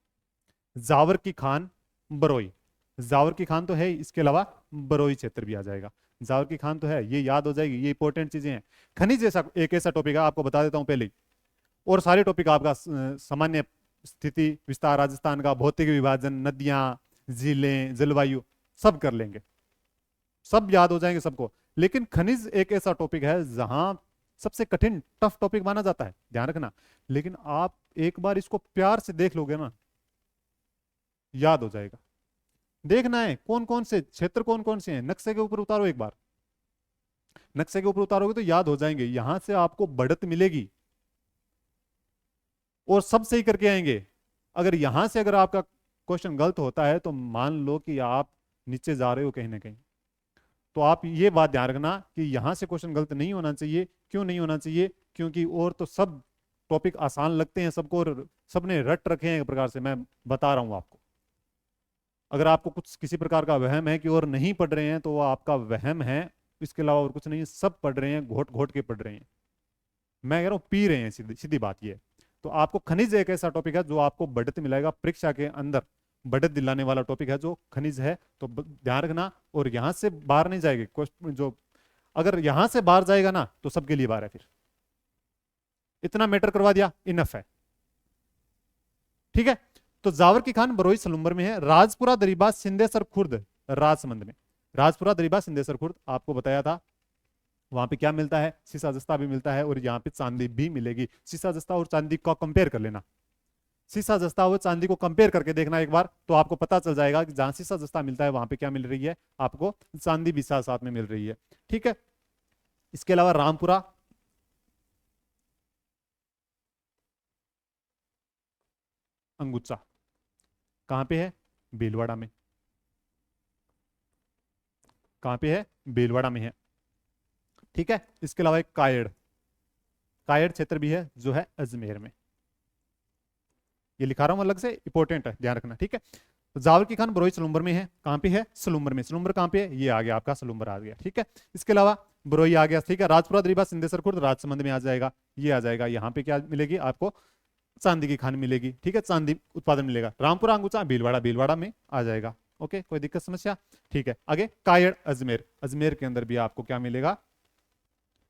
[SPEAKER 1] जावर की खान, बरोई, जावर की खान तो है, इसके अलावा बरोई क्षेत्र भी आ जाएगा। जावर की खान तो है, ये याद हो जाएगी, ये इंपॉर्टेंट चीजें हैं। खनिज जैसा एक ऐसा टॉपिक है, आपको बता देता हूं पहले ही, और सारे टॉपिक आपका सामान्य स्थिति विस्तार, राजस्थान का भौतिक विभाजन, नदियां, झीलें, जलवायु, सब कर लेंगे, सब याद हो जाएंगे सबको। लेकिन खनिज एक ऐसा टॉपिक है जहां सबसे कठिन टफ टॉपिक माना जाता है, ध्यान रखना। लेकिन आप एक बार इसको प्यार से देख लोगे ना, याद हो जाएगा। देखना है कौन कौन से क्षेत्र कौन कौन से हैं, नक्शे के ऊपर उतारो एक बार, नक्शे के ऊपर उतारोगे तो याद हो जाएंगे। यहां से आपको बढ़त मिलेगी और सब सही करके आएंगे। अगर यहां से अगर आपका क्वेश्चन गलत होता है तो मान लो कि आप नीचे जा रहे हो कहीं ना कहीं। तो आप ये बात ध्यान रखना कि यहां से क्वेश्चन गलत नहीं होना चाहिए। क्यों नहीं होना चाहिए, क्योंकि और तो सब टॉपिक आसान लगते हैं सबको, और सबने रट रखे हैं एक प्रकार से, मैं बता रहा हूं आपको। अगर आपको कुछ किसी प्रकार का वहम है कि और नहीं पढ़ रहे हैं तो वो आपका वहम है, इसके अलावा और कुछ नहीं। सब पढ़ रहे हैं, घोट घोट के पढ़ रहे हैं, मैं कह रहा हूं पी रहे हैं, सीधी सीधी बात ये है। तो आपको खनिज एक ऐसा टॉपिक है जो आपको बढ़त मिलाएगा परीक्षा के अंदर, बढ़त दिलाने वाला टॉपिक है जो खनिज है। तो ध्यान रखना, और यहां से बाहर नहीं जाएगी क्वेश्चन, जो अगर यहां से बाहर जाएगा ना तो सबके लिए बाहर है। फिर इतना मैटर करवा दिया, इनफ है। ठीक है, तो जावर की खान बरोई सलूम्बर में है। राजपुरा दरीबा सिंधेसर खुर्द राजसमंद में, राजपुरा दरीबा सिंधेसर खुर्द आपको बताया था। वहां पे क्या मिलता है, सीसा जस्ता भी मिलता है, और यहाँ पे चांदी भी मिलेगी। सीसा जस्ता और चांदी को कंपेयर कर लेना, सीसा जस्ता और चांदी को कंपेयर करके देखना एक बार, तो आपको पता चल जाएगा कि जहां सीसा जस्ता मिलता है वहां पे क्या मिल रही है, आपको चांदी भी साथ साथ में मिल रही है। ठीक है, इसके अलावा रामपुरा, अंगुच्चा कहां पे है, भीलवाड़ा में। कहां पे है, भीलवाड़ा में है। ठीक है, इसके अलावा एक कायड़, कायड़ क्षेत्र भी है जो है अजमेर में। ये लिखा रहा हूं अलग से, इंपॉर्टेंट है, ध्यान रखना। ठीक है, तो जावर की खान बरोई सलूम्बर में है, कहां पे है? सलूम्बर में। सलूम्बर कहां पे है? ये आ गया आपका, सलूम्बर आ गया, ठीक है। इसके अलावा बरोई आ गया, ठीक है। राजपुरा दरीबा सिंधेश्वर खुर्द राजसमंद में आ जाएगा, ये आ जाएगा। यहाँ पे क्या मिलेगी आपको? चांदी की खान मिलेगी, ठीक है, चांदी उत्पादन मिलेगा। रामपुरा अंगुचा भीलवाड़ा, भीलवाड़ा में आ जाएगा। ओके, कोई दिक्कत समस्या? ठीक है, आगे कायड़ अजमेर, अजमेर के अंदर भी आपको क्या मिलेगा?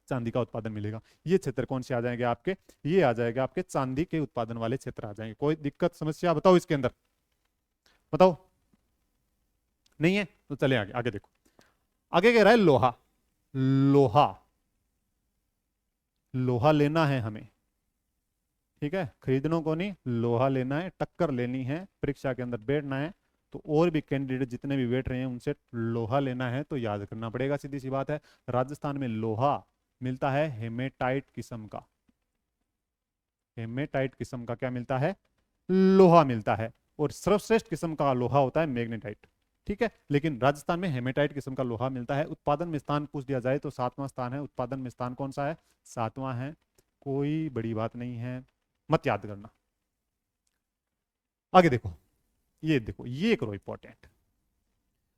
[SPEAKER 1] चांदी का उत्पादन मिलेगा। ये क्षेत्र कौन से आ जाएंगे आपके? ये आ जाएगा आपके चांदी के उत्पादन वाले क्षेत्र आ जाएंगे। कोई दिक्कत समस्या बताओ इसके अंदर, बताओ। नहीं है तो चले आगे, आगे देखो। आगे कह रहा है लोहा, लोहा, लोहा लेना है हमें, ठीक है, खरीदना को नहीं, लोहा लेना है, टक्कर लेनी है, परीक्षा के अंदर बैठना है। तो और भी कैंडिडेट जितने भी बैठ रहे हैं उनसे लोहा लेना है तो याद करना पड़ेगा, सीधी सी बात है। राजस्थान में लोहा मिलता है हेमेटाइट किस्म का, हेमेटाइट किस्म का क्या मिलता है? लोहा मिलता है। और सर्वश्रेष्ठ किस्म का लोहा होता है मैग्नेटाइट, ठीक है। लेकिन राजस्थान में हेमेटाइट किस्म का लोहा मिलता है। उत्पादन में स्थान पूछ दिया जाए तो 7वां स्थान है। उत्पादन में स्थान कौन सा है? 7वां है, कोई बड़ी बात नहीं है, मत याद करना। आगे देखो, ये देखो, ये करो इंपॉर्टेंट।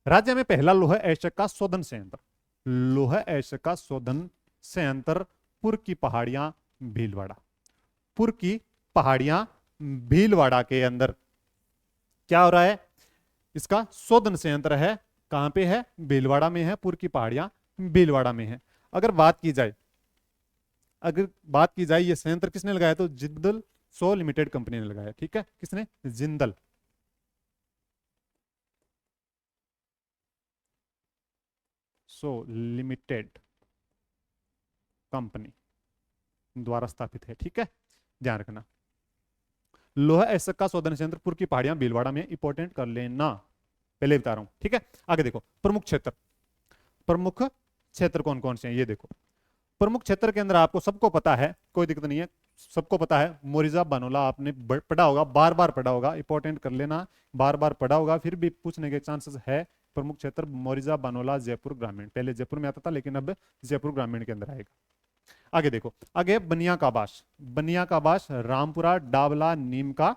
[SPEAKER 1] राज्य में पहला लोहा ऐशक का शोधन संयंत्र, लोहा ऐशक का शोधन संयंत्र पुर की पहाड़ियां भीलवाड़ा, पुर की पहाड़ियां भीलवाड़ा के अंदर क्या हो रहा है? इसका शोधन संयंत्र है। कहां पे है? भीलवाड़ा में है, पुर की पहाड़ियां भीलवाड़ा में है। अगर बात की जाए, अगर बात की जाए ये संयंत्र किसने लगाया? तो जिंदल सो लिमिटेड कंपनी ने लगाया, ठीक है। किसने? जिंदल सो लिमिटेड कंपनी द्वारा स्थापित है, ठीक है, ध्यान रखना। लोहा ऐसक का शोधन संयंत्र पुर की पहाड़ियां भीलवाड़ा में, इंपॉर्टेंट कर लेना, पहले बता रहा हूं, ठीक है। आगे देखो, प्रमुख क्षेत्र, प्रमुख क्षेत्र कौन कौन से हैं ये देखो। प्रमुख क्षेत्र के अंदर आपको सबको पता है, कोई दिक्कत नहीं है, सबको पता है। मोरिजा बानोला आपने पढ़ा होगा, बार बार पढ़ा होगा, इंपॉर्टेंट कर लेना, बार बार पढ़ा होगा, फिर भी पूछने के चांसेस है। प्रमुख क्षेत्र मोरिजा बानोला जयपुर ग्रामीण, पहले जयपुर में आता था लेकिन अब जयपुर ग्रामीण के अंदर आएगा। आगे देखो, आगे बनिया का बास, बनिया का बास रामपुरा डाबला नीम का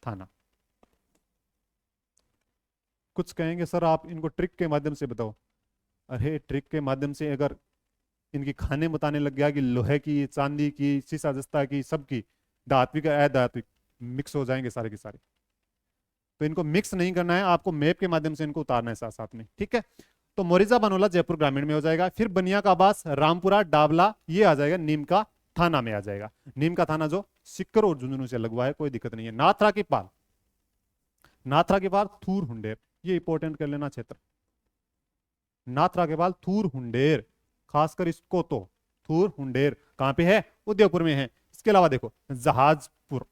[SPEAKER 1] थाना। कुछ कहेंगे सर आप इनको ट्रिक के माध्यम से बताओ। अरे ट्रिक के माध्यम से अगर इनकी खाने बताने लग गया कि लोहे की, चांदी की, शीशा जस्ता की, सबकी, धात्विक अधात्विक मिक्स हो जाएंगे सारे के सारे। तो इनको मिक्स नहीं करना है, आपको मैप के माध्यम से इनको उतारना है साथ साथ में, ठीक है। तो मोरिजा बनोला जयपुर ग्रामीण में हो जाएगा। फिर बनिया का आवास रामपुरा डाबला, ये आ जाएगा नीम का थाना में आ जाएगा। नीम का थाना जो सिक्कर और झुंझुनू से लगवा है, कोई दिक्कत नहीं है। नाथरा की पाल, नाथरा के बाद थूर हुंडेर, ये इंपॉर्टेंट कर लेना क्षेत्र। नाथरा के बाद थूर हुंडेर, खासकर इसको तो, थूर हुंडेर कहां पे है? उदयपुर में है। इसके अलावा देखो जहाजपुर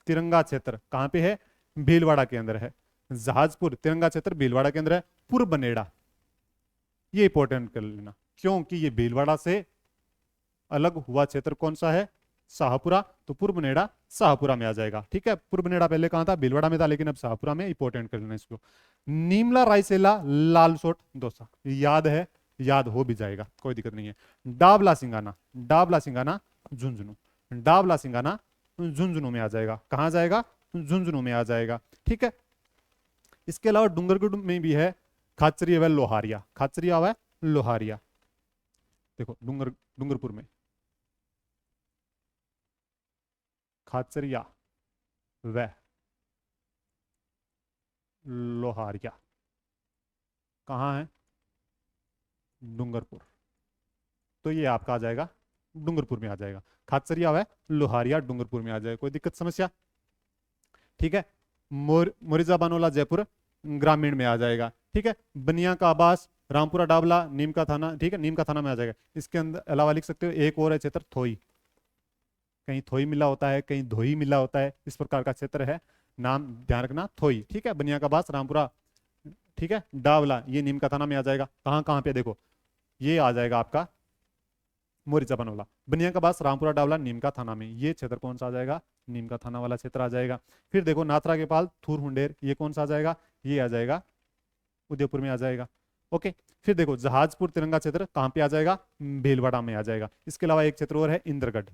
[SPEAKER 1] तिरंगा क्षेत्र कहां पे है? भीलवाड़ा के अंदर है। जहाजपुर तिरंगा क्षेत्र भीलवाड़ा के अंदर है। पुरबनेड़ा, ये इंपॉर्टेंट कर लेना, क्योंकि ये भीलवाड़ा से अलग हुआ क्षेत्र कौन सा है? शाहपुरा। तो पुरबनेड़ा शाहपुरा में आ जाएगा, ठीक है। पुरबनेड़ा पहले कहां था? भीलवाड़ा में था, लेकिन अब शाहपुरा में, इंपॉर्टेंट कर लेना इसको। नीमला रायसेला लालसोट दोसा, याद है, याद हो भी जाएगा, कोई दिक्कत नहीं है। डाबला सिंगाना, डाबला सिंगाना झुंझुनू, डाबला सिंगाना झुंझुनू में आ जाएगा। कहां जाएगा? झुंझुनू में आ जाएगा, ठीक है। इसके अलावा डूंगरगढ़ में भी है खाचरिया व लोहारिया, खाचरिया व लोहारिया, देखो डूंगरपुर में खाचरिया व लोहारिया, कहाँ है? डूंगरपुर। तो ये आपका आ जाएगा डूंगरपुर में आ जाएगा। खाचरिया व लोहारिया डूंगरपुर में आ जाएगा, कोई दिक्कत समस्या? ठीक है। मोरिजा बानोला जयपुर ग्रामीण में आ जाएगा, ठीक है। बनिया का आवास रामपुरा डाबला नीम का थाना, ठीक है, नीम का थाना में आ जाएगा। इसके अंदर अलावा लिख सकते हो एक और है क्षेत्र थोई, कहीं थोई मिला होता है, कहीं धोई मिला होता है, इस प्रकार का क्षेत्र है, नाम ध्यान रखना थोई, ठीक है। बनिया का बास रामपुरा, ठीक है, डावला ये नीम का थाना में आ जाएगा। कहां कहां पे देखो, ये आ जाएगा आपका मोरिचा बनोला, बनिया का बास रामपुरा डावला नीम का थाना में, ये क्षेत्र कौन सा आ जाएगा? नीम का थाना वाला क्षेत्र आ जाएगा। फिर देखो नाथरा के पाल थूर हुंडेर, ये कौन सा आ जाएगा? ये आ जाएगा उदयपुर में आ जाएगा, ओके। फिर देखो जहाजपुर तिरंगा क्षेत्र कहां पे आ जाएगा? भीलवाड़ा में आ जाएगा। इसके अलावा एक क्षेत्र और है इंद्रगढ़,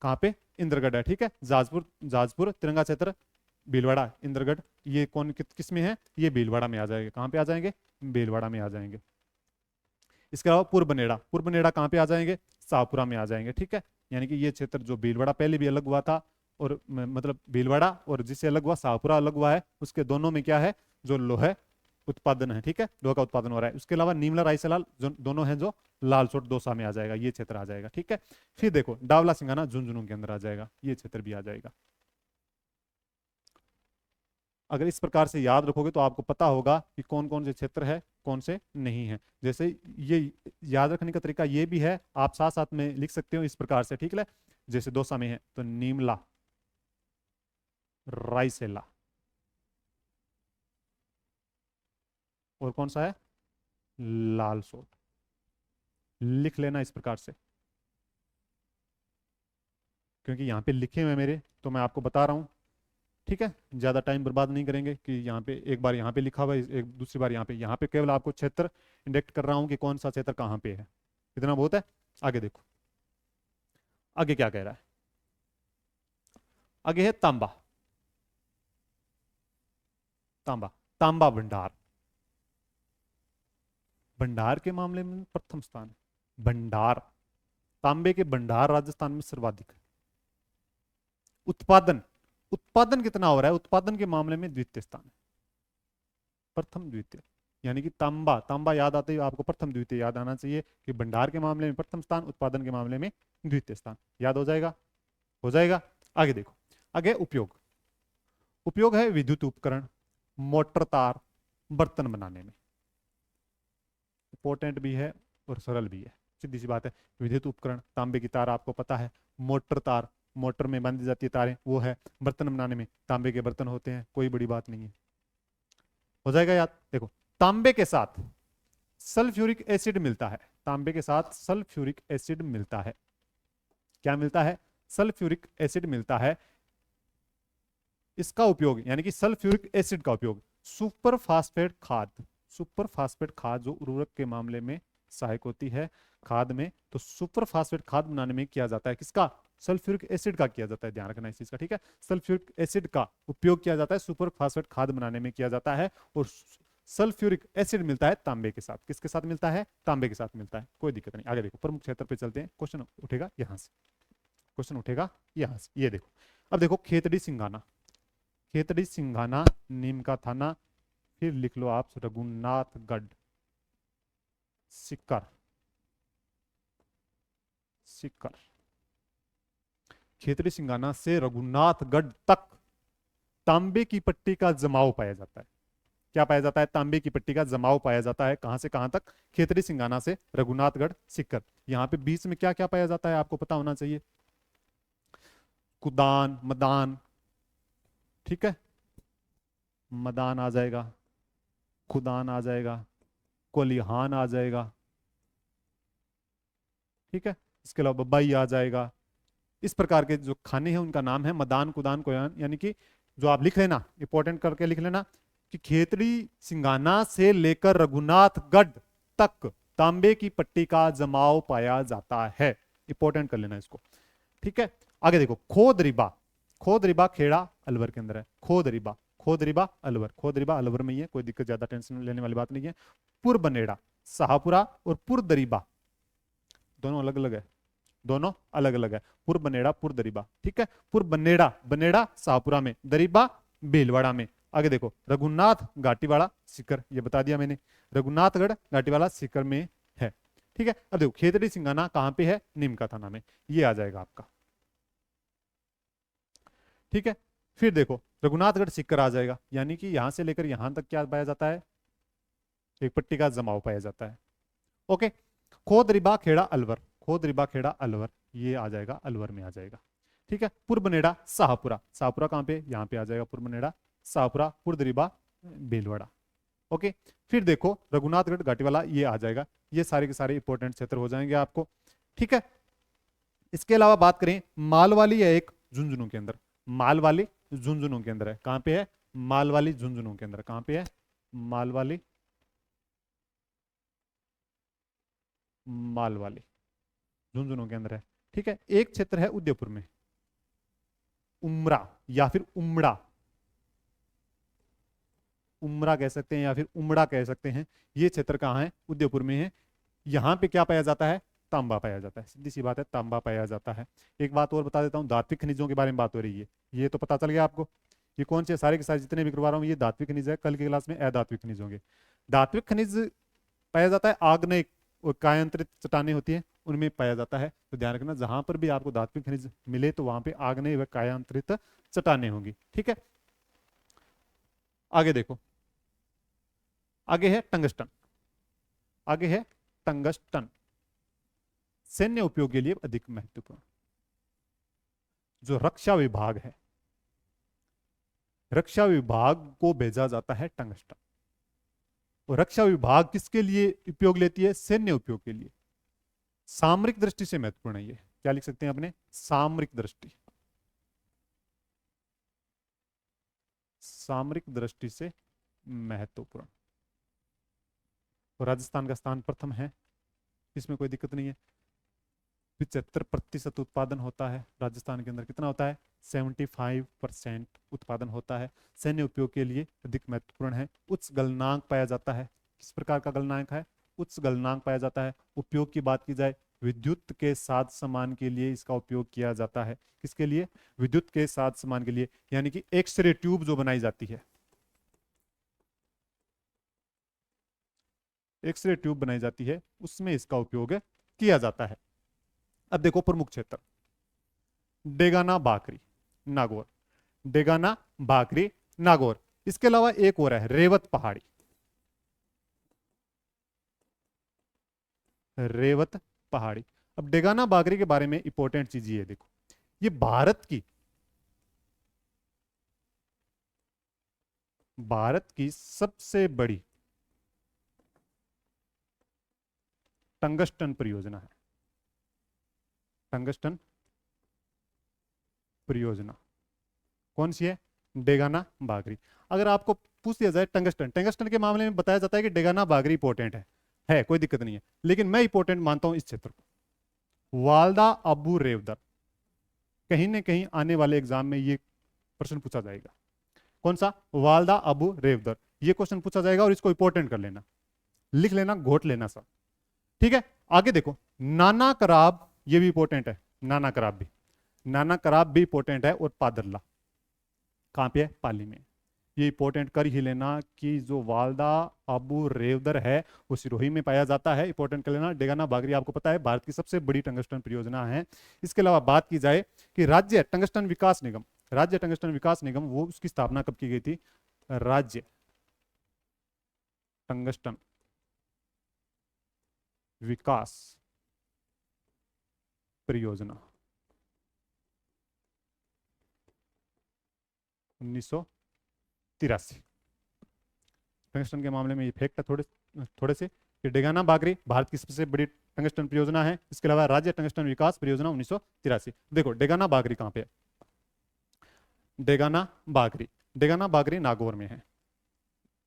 [SPEAKER 1] कहां पे? इंद्रगढ़ है, ठीक है। जहाजपुर, जहाजपुर तिरंगा क्षेत्र भीलवाड़ा, इंद्रगढ़, ये कौन किस में है, ये भीलवाड़ा में आ जाएंगे। कहाँ पे आ जाएंगे, भीलवाड़ा में आ जाएंगे। इसके अलावा पुरबनेड़ा, पुरबनेड़ा कहाँ पे आ जाएंगे, शाहपुरा में आ जाएंगे। ठीक है, यानी कि ये क्षेत्र जो भीलवाड़ा पहले भी अलग हुआ था, और मतलब भीलवाड़ा और जिससे अलग हुआ शाहपुरा अलग हुआ है, उसके दोनों में क्या है, जो लोहे उत्पादन है। ठीक है, लोहे का उत्पादन हो रहा है। उसके अलावा नीमला रायसलाल जो दोनों हैं, जो लालसोट दौसा में आ जाएगा, ये क्षेत्र आ जाएगा। ठीक है, फिर देखो डावला सिंगाना झुंझुनू के अंदर आ जाएगा, ये क्षेत्र भी आ जाएगा। अगर इस प्रकार से याद रखोगे तो आपको पता होगा कि कौन कौन से क्षेत्र है, कौन से नहीं है। जैसे ये याद रखने का तरीका ये भी है, आप साथ साथ में लिख सकते हो इस प्रकार से। ठीक है, जैसे दौसा में है तो नीमला रायसेला, और कौन सा है, लालसोट। लिख लेना इस प्रकार से, क्योंकि यहाँ पे लिखे हुए मेरे, तो मैं आपको बता रहा हूँ। ठीक है, ज्यादा टाइम बर्बाद नहीं करेंगे कि यहाँ पे एक बार यहाँ पे लिखा हुआ है, एक दूसरी बार यहाँ पे केवल आपको क्षेत्र इंडेक्ट कर रहा हूँ कि कौन सा क्षेत्र कहाँ पे है। इतना बहुत है। आगे देखो, आगे क्या कह रहा है, आगे है तांबा। तांबा, तांबा भंडार, भंडार के मामले में प्रथम स्थान है। भंडार, तांबे के भंडार राजस्थान में सर्वाधिक है। उत्पादन, उत्पादन कितना हो रहा है, उत्पादन के मामले में द्वितीय स्थान है। प्रथम द्वितीय, यानी कि तांबा, तांबा याद आते ही आपको प्रथम द्वितीय याद आना चाहिए कि भंडार के मामले में प्रथम स्थान, उत्पादन के मामले में द्वितीय स्थान। याद हो जाएगा, हो जाएगा। आगे देखो, आगे उपयोग। उपयोग है विद्युत उपकरण, मोटर तार, बर्तन बनाने में। इंपॉर्टेंट भी है और सरल भी है, सीधी सी बात है। विद्युत उपकरण, तांबे की तार आपको पता है। मोटर तार, मोटर में बांधी जाती है तारें, वो है। बर्तन बनाने में तांबे के बर्तन होते हैं, कोई बड़ी बात नहीं है। हो जाएगा याद। देखो, तांबे के साथ सल्फ्यूरिक एसिड मिलता है, तांबे के साथ सल्फ्यूरिक एसिड मिलता है। क्या मिलता है, सल्फ्यूरिक एसिड मिलता है। इसका उपयोग, यानी कि सल्फ्यूरिक एसिड का उपयोग सुपर फास्फेट खाद, सुपर फास्फेट खाद जो उर्वरक के मामले में सहायक होती है खाद में, तो सुपर फास्फेट खाद बनाने में किया जाता है। किसका, सल्फ्यूरिक एसिड का किया जाता है। ध्यान रखना इस चीज का। ठीक है, सल्फ्यूरिक एसिड का उपयोग किया जाता है, सुपर फास्फेट खाद बनाने में किया जाता है। और सल्फ्यूरिक एसिड मिलता है तांबे के साथ। किसके साथ मिलता है, तांबे के साथ मिलता है। कोई दिक्कत नहीं। आगे देखो, प्रमुख क्षेत्र पे चलते हैं। क्वेश्चन उठेगा यहां से, क्वेश्चन उठेगा यहां से। ये देखो, अब देखो खेतड़ी सिंगाना, खेतड़ी सिंघाना नीम का थाना, फिर लिख लो आप रघुनाथगढ़ सिक्कर, सिक्कर। खेतड़ी सिंघाना से रघुनाथगढ़ तक तांबे की पट्टी का जमाव पाया जाता है। क्या पाया जाता है, तांबे की पट्टी का जमाव पाया जाता है। कहां से कहां तक, खेतड़ी सिंघाना से रघुनाथगढ़ सिक्कर। यहां पे बीच में क्या क्या पाया जाता है आपको पता होना चाहिए। कुदान, मदान, ठीक है, मदान आ जाएगा, खुदान आ जाएगा, कोलिहान आ जाएगा। ठीक है, इसके अलावा बब्बाई आ जाएगा। इस प्रकार के जो खाने हैं उनका नाम है मदान, कुदान, कोयान। यानी कि जो आप लिख लेना, इंपॉर्टेंट करके लिख लेना कि खेतड़ी सिंगाना से लेकर रघुनाथगढ़ तक तांबे की पट्टी का जमाव पाया जाता है। इंपॉर्टेंट कर लेना इसको। ठीक है, आगे देखो, खोदरिबा, खोदरिबा खेड़ा अलवर के अंदर है। खोदरिबा, खोदरिबा अलवर, खोदरिबा अलवर में ही है, कोई दिक्कत, ज्यादा टेंशन लेने वाली बात नहीं है। पुरबनेड़ा शाहपुरा और पुरदरीबा दोनों अलग अलग है, दोनों अलग अलग है। पुरबनेड़ा, पुरदरीबा। ठीक है, पुरबनेड़ा, बनेड़ा शाहपुरा में, दरीबा भीलवाड़ा में। आगे देखो, रघुनाथ घाटीवाड़ा सीकर, ये बता दिया मैंने, रघुनाथगढ़ घाटीवाड़ा सीकर में है। ठीक है, अब देखो खेतड़ी सिंगाना कहां पे है, नीम का थाना में, ये आ जाएगा आपका। ठीक है, फिर देखो रघुनाथगढ़ सीकर आ जाएगा, यानी कि यहां से लेकर यहां तक क्या पाया जाता है, एक पट्टी का जमाव पाया जाता है। ओके, खोदरिबा खेड़ा अलवर, खोदरिबा खेड़ा अलवर, ये आ जाएगा, अलवर में आ जाएगा। ठीक है, पुरबनेड़ा शाहपुरा, शाहपुरा कहां पे, यहां पे आ जाएगा पुरबनेड़ा, शाहपुरा, पुरदरीबा भीलवाड़ा। ओके, फिर देखो रघुनाथगढ़ घाटीवाला, ये आ जाएगा। ये सारे के सारे इंपॉर्टेंट क्षेत्र हो जाएंगे आपको। ठीक है, इसके अलावा बात करें, मालवाली है एक झुंझुनू के अंदर, मालवाली झुंझुनू के अंदर है। कहां पे है, मालवाली झुंझुनू के अंदर, कहां पे है, मालवाली, मालवाली झुंझुनू के अंदर है। ठीक है, एक क्षेत्र है उदयपुर में, उमरा या फिर उमड़ा, उमरा कह सकते हैं या फिर उमड़ा कह सकते हैं। ये क्षेत्र कहाँ है? उदयपुर में है। यहाँ पे क्या पाया जाता है? तांबा पाया जाता है, सीधी सी बात है, तांबा पाया जाता है। एक बात और बता देता हूँ, धात्विक खनिजों के बारे में बात हो रही है, ये तो पता चल गया आपको। ये कौन से सारे के सारे जितने भी करवा रहा हूँ ये धात्विक खनिज है, कल की क्लास में अधात्विक खनिज होंगे। धात्विक खनिज पाया जाता है आग्नेय और कायांतरित चट्टानें होती है उनमें पाया जाता है। तो ध्यान रखना, जहां पर भी आपको धात्विक खनिज मिले तो वहां पे आग्नेय व कायांतरित चट्टानें होंगी। ठीक है, आगे देखो, आगे है टंगस्टन। आगे है टंगस्टन, सैन्य उपयोग के लिए अधिक महत्वपूर्ण। जो रक्षा विभाग है, रक्षा विभाग को भेजा जाता है टंगस्टन। और रक्षा विभाग किसके लिए उपयोग लेती है? सैन्य उपयोग के लिए। सामरिक दृष्टि से महत्वपूर्ण है ये। क्या लिख सकते हैं अपने? सामरिक दृष्टि, सामरिक दृष्टि से महत्वपूर्ण। और राजस्थान का स्थान प्रथम है, इसमें कोई दिक्कत नहीं है। 75% उत्पादन होता है राजस्थान के अंदर। कितना होता है? 75% उत्पादन होता है। सैन्य उपयोग के लिए अधिक महत्वपूर्ण है। उच्च गलनांक पाया जाता है। किस प्रकार का गलनांक है? उच्च गलनांक पाया जाता है। उपयोग की बात की जाए, विद्युत के साथ सामान के लिए इसका उपयोग किया जाता है। किसके लिए? विद्युत के साथ सामान के लिए, यानी कि एक्सरे ट्यूब जो बनाई जाती है, एक्सरे ट्यूब बनाई जाती है, उसमें इसका उपयोग किया जाता है। अब देखो प्रमुख क्षेत्र, डेगाना बाकरी नागौर, डेगाना बाकरी नागौर। इसके अलावा एक और है, रेवत पहाड़ी, रेवत पहाड़ी। अब डेगाना बाकरी के बारे में इंपॉर्टेंट चीज ये देखो, ये भारत की सबसे बड़ी टंगस्टन परियोजना है। टंगस्टन परियोजना कौन सी है? डेगाना बागरी। अगर आपको पूछ दिया जाए टंगस्टन, टंगस्टन के मामले में बताया जाता है कि डेगाना बागरी इंपॉर्टेंट है, कोई दिक्कत नहीं है, लेकिन मैं इंपॉर्टेंट मानता हूं इस क्षेत्र को, वालदा अबू रेवदर। कहीं ना कहीं आने वाले एग्जाम में ये प्रश्न पूछा जाएगा। कौन सा? वालदा अबू रेवदर, ये क्वेश्चन पूछा जाएगा और इसको इंपॉर्टेंट कर लेना, लिख लेना, घोट लेना सब। ठीक है, आगे देखो, नाना कराब, ये भी इंपॉर्टेंट है। नाना कराब भी, नाना कराब भी इंपॉर्टेंट है। और पादरला कहां पे है? पाली में। ये इंपॉर्टेंट कर ही लेना कि जो वालदा अबू रेवदर है वो सिरोही में पाया जाता है, इंपॉर्टेंट कर लेना। डेगाना बागरी आपको पता है भारत की सबसे बड़ी टंगस्टन परियोजना है। इसके अलावा बात की जाए कि राज्य टंगस्टन विकास निगम, राज्य टंगस्टन विकास निगम, वो उसकी स्थापना कब की गई थी? राज्य टंगस्टन विकास परियोजना 1983। टंगस्टन के मामले में ये फैक्ट है थोड़े से कि डेगाना बागरी भारत की सबसे बड़ी टंगस्टन परियोजना है। इसके अलावा राज्य टंगस्टन विकास परियोजना 1983। देखो डेगाना बागरी कहां पे है? डेगाना बागरी, डेगाना बागरी नागौर में है,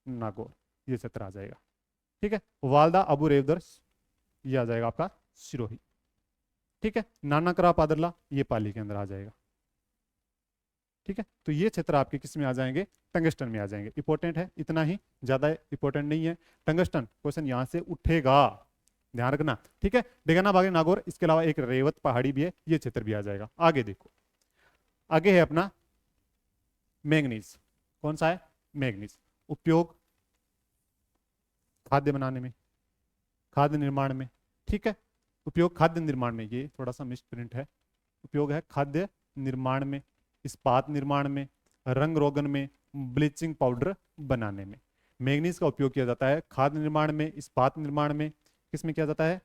[SPEAKER 1] नागौर, ये क्षेत्र आ जाएगा। ठीक है, वालदा अबू रेवदर ये आ जाएगा आपका सिरोही। ठीक है, नाना करा पादरला ये पाली के अंदर आ जाएगा। ठीक है, तो ये क्षेत्र आपके किस में आ जाएंगे? टंगस्टन में आ जाएंगे। इंपॉर्टेंट है, इतना ही, ज्यादा इंपॉर्टेंट नहीं है। टंगस्टन क्वेश्चन यहां से उठेगा, ध्यान रखना। ठीक है, डेगाना बागरी नागौर, इसके अलावा एक रेवत पहाड़ी भी है, ये क्षेत्र भी आ जाएगा। आगे देखो, आगे है अपना मैंगनीज। कौन सा है? मैंगनीज। उपयोग खाद्य बनाने में, खाद्य निर्माण में। ठीक है, उपयोग खाद्य निर्माण में, ये थोड़ा सा मिस प्रिंट है। उपयोग है खाद्य निर्माण में, इस्पात निर्माण में, रंग रोगन में, ब्लीचिंग पाउडर बनाने में। मैंगनीज का उपयोग किया जाता है खाद्य निर्माण में, इस्पात निर्माण में। किस में किया जाता है?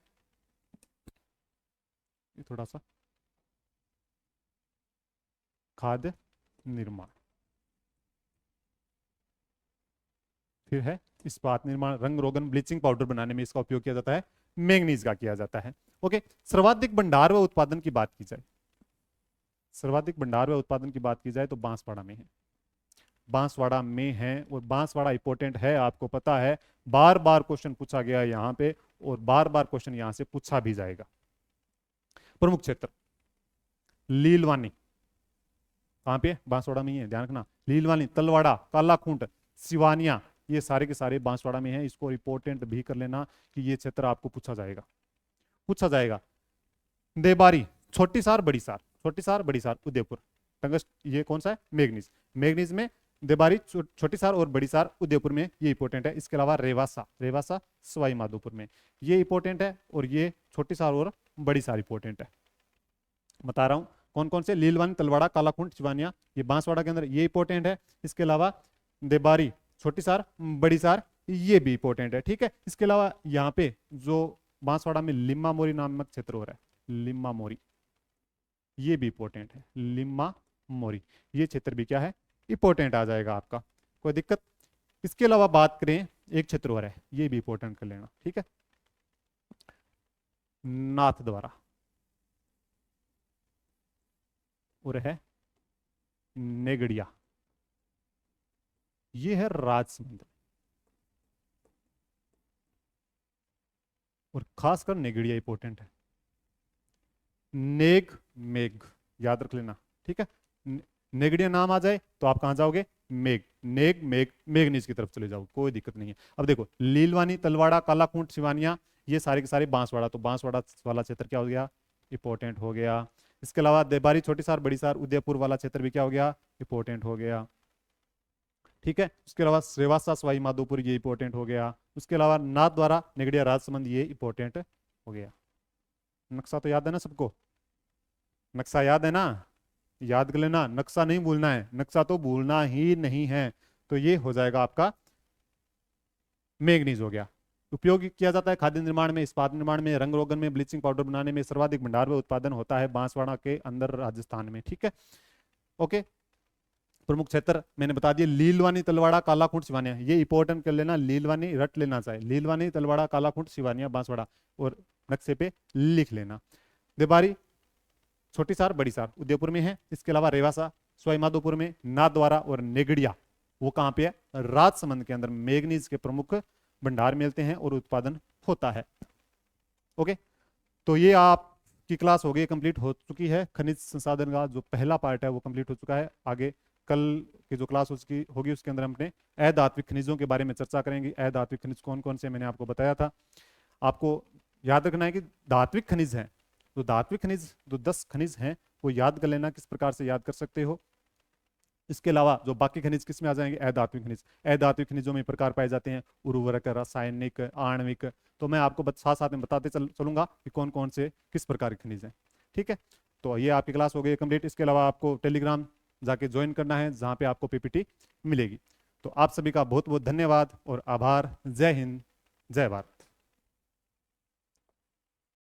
[SPEAKER 1] ये थोड़ा सा, खाद्य निर्माण, फिर है इस्पात निर्माण, रंग रोगन, ब्लीचिंग पाउडर बनाने में इसका उपयोग किया जाता है, मैंगनीज का किया जाता है। ओके, सर्वाधिक भंडार व उत्पादन की बात की जाए, सर्वाधिक भंडार व उत्पादन की बात की जाए तो बांसवाड़ा में है, बांसवाड़ा में है। और बांसवाड़ा इंपॉर्टेंट है, आपको पता है, बार बार क्वेश्चन पूछा गया यहां पे और बार बार क्वेश्चन यहां से पूछा भी जाएगा। प्रमुख क्षेत्र लीलवानी कहां पे? बांसवाड़ा में ही है, ध्यान रखना। लीलवानी, तलवाड़ा, काला खूंट, सिवानिया, ये सारे के सारे बांसवाड़ा में हैं। इसको इंपॉर्टेंट भी कर लेना कि ये क्षेत्र आपको पूछा जाएगा। देबारी, छोटी सार बड़ी सार, छोटी सार बड़ी सार उदयपुर, टंगस्ट ये कौन सा है, मैग्नीज। मैग्नीज में देबारी, छोटी सार और बड़ी सार उदयपुर में, ये इंपॉर्टेंट है। इसके अलावा रेवासा, रेवासा सवाई माधोपुर में, ये इंपॉर्टेंट है। और ये छोटी सार और बड़ी सार इंपॉर्टेंट है। बता रहा हूं कौन कौन से, लीलवानी, तलवाड़ा, कालाकुंट, सिवानिया, ये बांसवाड़ा के अंदर, ये इंपॉर्टेंट है। इसके अलावा देबारी, छोटी सार, बड़ी सार, ये भी इंपॉर्टेंट है। ठीक है, इसके अलावा यहाँ पे जो बांसवाड़ा में लिम्मा मोरी नामक क्षेत्र हो रहा है, लिम्मा मोरी, ये भी इंपॉर्टेंट है। लिम्मा मोरी, ये क्षेत्र भी क्या है, इंपॉर्टेंट आ जाएगा आपका, कोई दिक्कत। इसके अलावा बात करें, एक क्षेत्र हो रहा है, ये भी इंपॉर्टेंट कर लेना। ठीक है, नाथ द्वारा और है नेगड़िया, ये है राजसमंद, और खासकर नेगड़िया इंपॉर्टेंट है। नेग मेघ, याद रख लेना। ठीक है, नेगड़िया नाम आ जाए तो आप कहां जाओगे, मेघ, नेग मेघ, मेघनीज की तरफ चले जाओ, कोई दिक्कत नहीं है। अब देखो, लीलवानी, तलवाड़ा, कालाकुंट, सिवानिया, ये सारे के सारे बांसवाड़ा, तो बांसवाड़ा वाला क्षेत्र क्या हो गया, इंपॉर्टेंट हो गया। इसके अलावा देबारी, छोटी सार, बड़ी सार, उदयपुर वाला क्षेत्र भी क्या हो गया, इंपॉर्टेंट हो गया। ठीक है, उसके अलावा श्रीवासा, सवाई माधोपुर, ये इंपॉर्टेंट हो गया। उसके अलावा नाथ द्वारा, नेगड़िया, राजसमंद, ये इंपॉर्टेंट हो गया। नक्शा तो याद है ना सबको, नक्शा याद है ना, याद कर लेना, नक्शा नहीं भूलना है, नक्शा तो भूलना ही नहीं है। तो ये हो जाएगा आपका मैंगनीज हो गया। उपयोग किया जाता है खाद्य निर्माण में, इस्पात निर्माण में, रंग रोगन में, ब्लीचिंग पाउडर बनाने में, सर्वाधिक भंडार में उत्पादन होता है बांसवाड़ा के अंदर, राजस्थान में। ठीक है, ओके। प्रमुख क्षेत्र मैंने बता दिया, लीलवानी, तलवाड़ा, कालाकुंट, सिवानिया, ये इंपॉर्टेंट कर लेना, लीलवानी रट लेना चाहिए, लीलवानी, तलवाड़ा, कालाकुंट, सिवानिया, बांसवाड़ा, और नक्शे पे लिख लेना। देबारी, छोटी सार, बड़ी सार उदयपुर में है। इसके अलावा रेवासा, सवाई माधोपुर में, नाथद्वारा और नेगड़िया, वो कहां पे है, राजसमंद के अंदर मैग्नीज के प्रमुख भंडार मिलते हैं और उत्पादन होता है। ओके, तो ये आपकी क्लास हो गई, कंप्लीट हो चुकी है। खनिज संसाधन का जो पहला पार्ट है वो कंप्लीट हो चुका है। आगे कल की जो क्लास उसकी होगी उसके अंदर हम अपने अधात्विक खनिजों के बारे में चर्चा करेंगे। अधात्विक खनिज कौन कौन से मैंने आपको बताया था। आपको याद रखना है कि धात्विक खनिज है, तो धात्विक खनिज जो 10 खनिज हैं वो याद कर लेना, किस प्रकार से याद कर सकते हो। इसके अलावा जो बाकी खनिज किस में आ जाएंगे, अधात्विक खनिज। अधात्विक खनिजों में प्रकार पाए जाते हैं उर्वरक, रासायनिक, आणविक। तो मैं आपको साथ साथ में बताते चलूंगा कि कौन कौन से किस प्रकार के खनिज हैं। ठीक है, तो ये आपकी क्लास हो गई कंप्लीट। इसके अलावा आपको टेलीग्राम जाके ज्वाइन करना है, जहाँ पे आपको पीपीटी मिलेगी। तो आप सभी का बहुत बहुत धन्यवाद और आभार। जय हिंद, जय भारत।